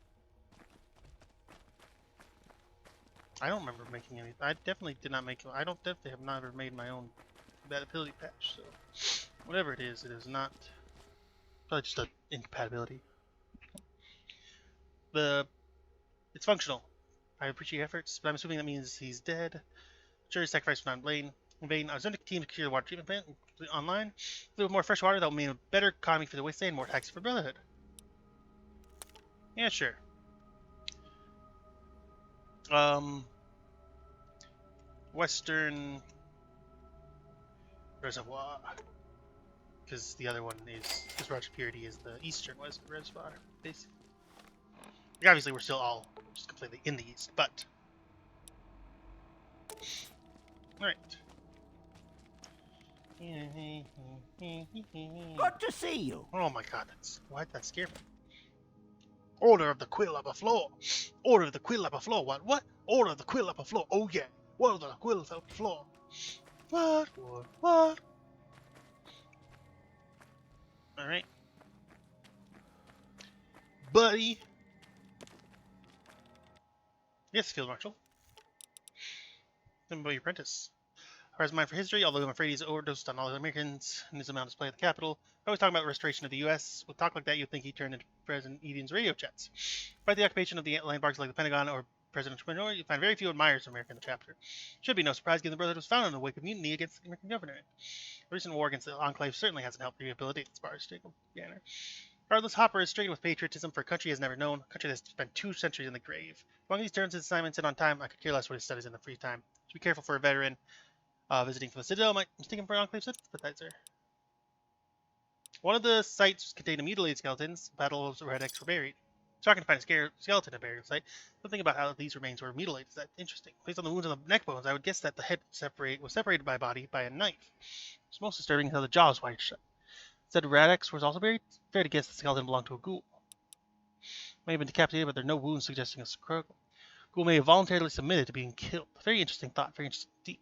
I don't remember making any. I definitely did not make. I don't definitely have not ever made my own compatibility patch. So whatever it is not probably just an incompatibility. It's functional. I appreciate your efforts, but I'm assuming that means he's dead. Sure, his sacrifice was not in vain. I was on the team to clear the water treatment plant online. A little more fresh water that will mean a better economy for the Wasteland, more taxes for Brotherhood. Yeah, sure. Western Reservoir. Because the other one is, because Roger Purity is the Eastern Western Reservoir, basically. Like, obviously, we're still all just completely in the East, but. Alright. Good to see you. Oh my god, why'd that scare me? Order of the Quill upper floor. Order of the Quill upper floor. What? Order of the Quill upper floor. Oh yeah. Order of the Quill upper floor. What? Alright. Buddy. Yes, Field Marshal. Tell me about your apprentice. Hard's mind for history, although I'm afraid he's overdosed on all the Americans in his amount of display at the Capitol. Always talking about restoration of the U.S. With talk like that, you'd think he turned into President Eden's radio chats. Despite the occupation of the landmarks like the Pentagon or Presidential Minority, you find very few admirers of America in the chapter. Should be no surprise given the Brotherhood was founded in the wake of mutiny against the American government. The recent war against the Enclave certainly hasn't helped rehabilitate the Spar's banner. Regardless, Hopper is stricken with patriotism for a country he has never known, a country that's spent 2 centuries in the grave. Among these terms, his assignments and on time, I could care less what he studies in the free time. So be careful for a veteran. Visiting from the Citadel might mistake him for an Enclave sympathizer. One of the sites contained mutilated skeletons. Battles of Red X were buried. Shocking to find a skeleton at a burial site. Something about how these remains were mutilated is that interesting. Based on the wounds on the neck bones, I would guess that the head was separated by body by a knife. What's most disturbing is how the jaw was wired shut. Said Radix was also buried. Fair to guess the skeleton belonged to a ghoul. May have been decapitated, but there are no wounds suggesting a struggle. Ghoul may have voluntarily submitted to being killed. Very interesting thought. Very interesting deep.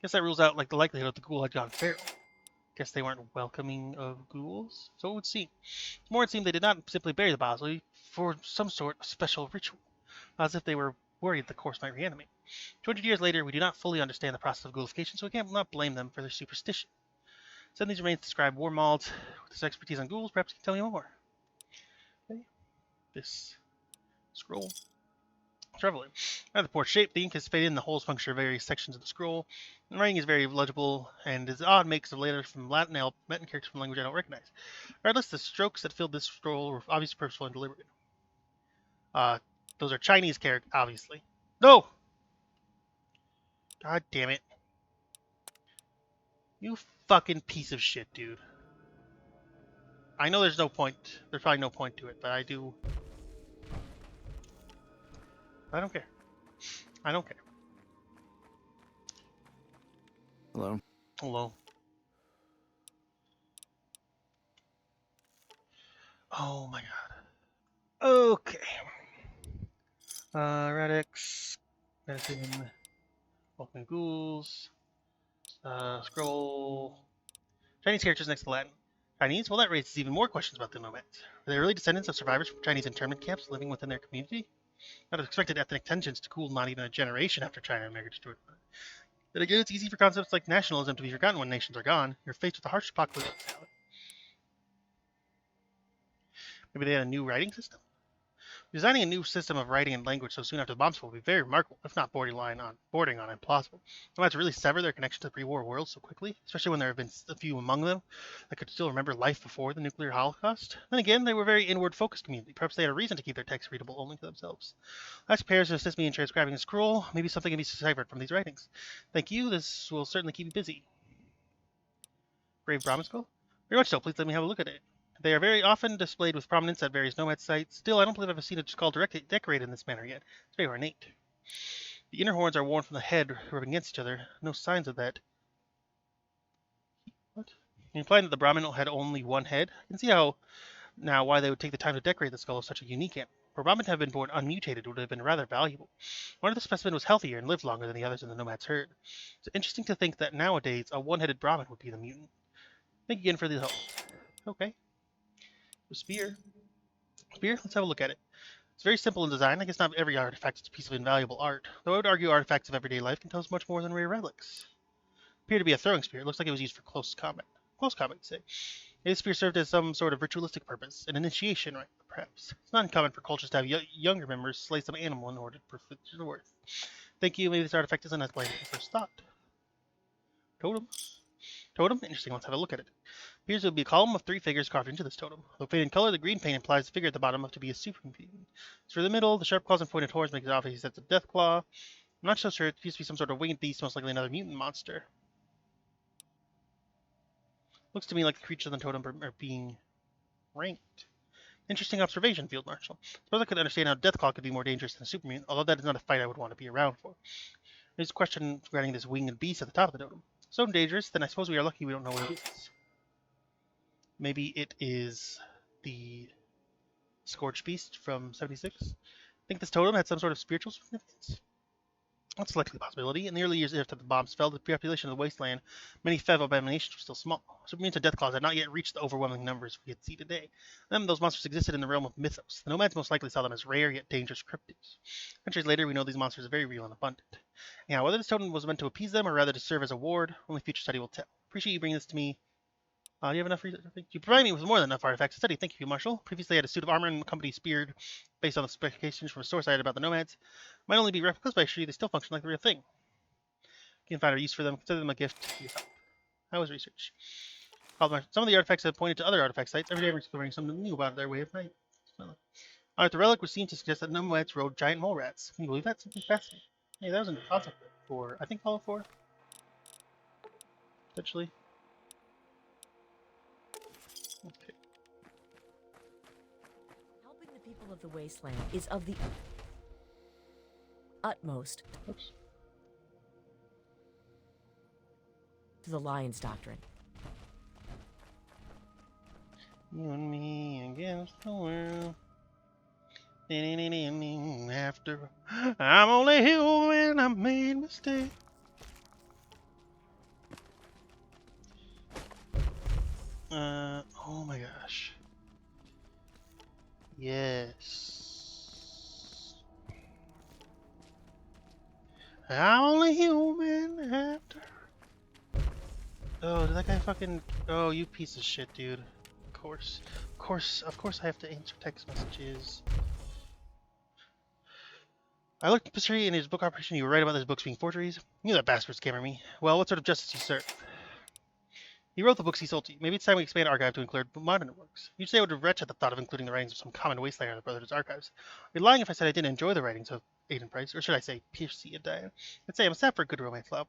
Guess that rules out like the likelihood that the ghoul had gone feral. Guess they weren't welcoming of ghouls. So it would seem. More it seemed they did not simply bury the body for some sort of special ritual, as if they were worried the corpse might reanimate. 200 years later, we do not fully understand the process of ghoulification, so we can't not blame them for their superstition. Send these remains to describe Warmald with his expertise on ghouls. Perhaps he can tell me more. Okay. This scroll. Traveler. Now the poor shape, the ink has faded in the holes puncture various sections of the scroll. The writing is very legible and is odd mix of letters from Latin and characters from language I don't recognize. Regardless, the strokes that filled this scroll were obviously purposeful and deliberate. Those are Chinese characters, obviously. No! God damn it. You fucking piece of shit, dude. I know there's no point. There's probably no point to it, but I do. I don't care. I don't care. Hello. Hello. Oh my god. Okay. Radix. Medicine. Welcome ghouls. Scroll. Chinese characters next to Latin. Chinese? Well, that raises even more questions about the nomads. Are they really descendants of survivors from Chinese internment camps living within their community? I'd have expected ethnic tensions to cool not even a generation after China and America destroyed them. Then again, it's easy for concepts like nationalism to be forgotten when nations are gone. You're faced with a harsh apocalypse. Maybe they had a new writing system? Designing a new system of writing and language so soon after the bombs will be very remarkable, if not bordering on implausible. Nomads really sever their connection to the pre-war world so quickly, especially when there have been a few among them that could still remember life before the nuclear holocaust. Then again, they were a very inward-focused community. Perhaps they had a reason to keep their text readable only to themselves. I ask pairs to assist me in transcribing a scroll. Maybe something can be deciphered from these writings. Thank you. This will certainly keep you busy. Brave Brahmin scroll? Very much so. Please let me have a look at it. They are very often displayed with prominence at various nomad sites. Still, I don't believe I've seen a skull decorated in this manner yet. It's very ornate. The inner horns are worn from the head, rubbing against each other. No signs of that. What? Implying that the Brahmin had only one head? I can see how now why they would take the time to decorate the skull of such a unique animal. For Brahmin to have been born unmutated would have been rather valuable. One of the specimen was healthier and lived longer than the others in the nomad's herd. It's interesting to think that nowadays a one-headed Brahmin would be the mutant. Thank you again for the help. Okay. A spear. Spear? Let's have a look at it. It's very simple in design. I guess not every artifact is a piece of invaluable art, though I would argue artifacts of everyday life can tell us much more than rare relics. Appear to be a throwing spear. It looks like it was used for close combat. Close combat, you say. This spear served as some sort of ritualistic purpose, an initiation rite, perhaps. It's not uncommon for cultures to have younger members slay some animal in order to perfect their worth. Thank you. Maybe this artifact isn't as blind as first thought. Totem. Totem? Interesting. Let's have a look at it. Appears to be a column of 3 figures carved into this totem. Though faded in color, the green paint implies the figure at the bottom to be a supreme being. As for the middle, the sharp claws and pointed horns make it obvious that's a death claw. I'm not so sure. It appears to be some sort of winged beast, most likely another mutant monster. Looks to me like the creatures on the totem are being ranked. Interesting observation, Field Marshal. Suppose I could understand how Deathclaw could be more dangerous than a super mutant, although that is not a fight I would want to be around for. There's a question regarding this winged beast at the top of the totem. So dangerous, then I suppose we are lucky we don't know what it is. Maybe it is the Scorched Beast from 76? I think this totem had some sort of spiritual significance. That's likely a possibility. In the early years after the bombs fell, the population of the Wasteland, many FEV abominations were still small. So mutants and Deathclaws had not yet reached the overwhelming numbers we see today. Those monsters existed in the realm of mythos. The nomads most likely saw them as rare yet dangerous cryptids. Centuries later, we know these monsters are very real and abundant. Now, whether this totem was meant to appease them or rather to serve as a ward, only future study will tell. Appreciate you bringing this to me. Do you have enough research? You provide me with more than enough artifacts to study. Thank you, Marshal. Previously, I had a suit of armor and company speared based on the specifications from a source I had about the nomads. Might only be replicas, but I assure you they still function like the real thing. You can find a use for them. Consider them a gift to your help. How was research? Some of the artifacts have pointed to other artifact sites. Every day I'm exploring something new about their way of life. The relic was seen to suggest that nomads rode giant mole rats. Can you believe that? Something fascinating. Hey, that was in the concept for, I think, Hollow 4? Potentially. Okay. Helping the people of the Wasteland is of the utmost to the Lion's Doctrine. You and me against the world. After I'm only human, I made mistakes. Oh my gosh. Yes. I'm only human after. Oh, did that guy fucking... Oh, you piece of shit, dude. Of course. Of course I have to answer text messages. I looked at Pissery in his book operation. You were right about those books being forgeries. You knew that bastard scammer me. Well, what sort of justice you serve? He wrote the books he sold to you. Maybe it's time we expand Archive to include modern works. You'd say I would retch at the thought of including the writings of some common Wastelander in the Brotherhood's archives. I'd be lying if I said I didn't enjoy the writings of Aiden Price, or should I say Percy and Diane. I'd say I'm set for a good romance love.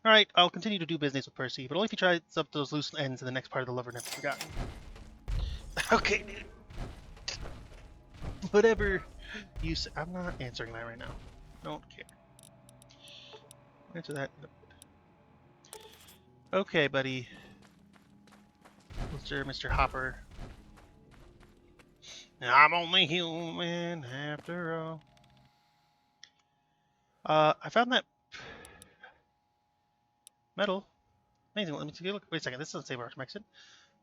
Alright, I'll continue to do business with Percy, but only if he tries up those loose ends in the next part of the Lover Never Forgotten. Okay, dude. Whatever you say. I'm not answering that right now. Don't care. Answer that. Okay, buddy. Mr. Hopper. I'm only human after all. I found that medal. Amazing. Let me take a look. Wait a second. This doesn't say Mark Maxon.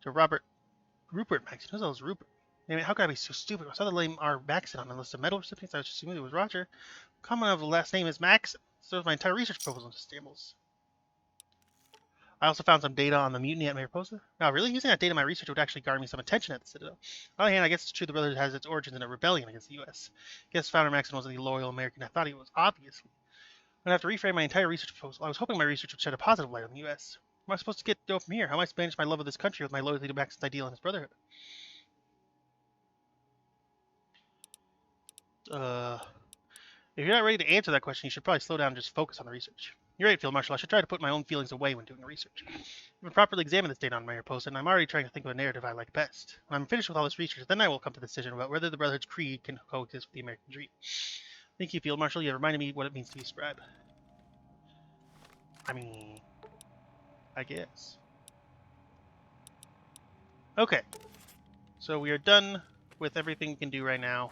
To Rupert Maxon. Who's else Rupert? I mean, how could I be so stupid? I saw the name R. Maxon on the list of medal recipients. I was just assuming it was Roger. Common of the last name is Maxon. So was my entire research proposal into stambles. I also found some data on the mutiny at Mariposa. Now, really? Using that data in my research would actually garner me some attention at the Citadel. On the other hand, I guess it's true the Brotherhood has its origins in a rebellion against the U.S. I guess founder Maxon wasn't the loyal American I thought he was, obviously. I'd have to reframe my entire research proposal. I was hoping my research would shed a positive light on the U.S. What am I supposed to go from here? How am I to manage my love of this country with my loyalty to Maxon's ideal and his Brotherhood? If you're not ready to answer that question, you should probably slow down and just focus on the research. You're right, Field Marshal. I should try to put my own feelings away when doing research. I've properly examined this data on my post, and I'm already trying to think of a narrative I like best. When I'm finished with all this research, then I will come to the decision about whether the Brotherhood's creed can coexist with the American dream. Thank you, Field Marshal. You have reminded me what it means to be scribe. I mean, I guess. Okay. So we are done with everything we can do right now.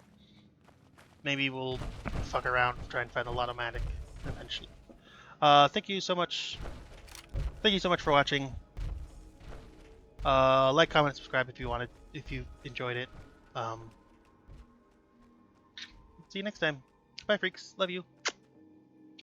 Maybe we'll fuck around and try and find the Lottomatic eventually. Thank you so much. Thank you so much for watching. Like, comment, subscribe if you enjoyed it. See you next time. Bye, freaks. Love you.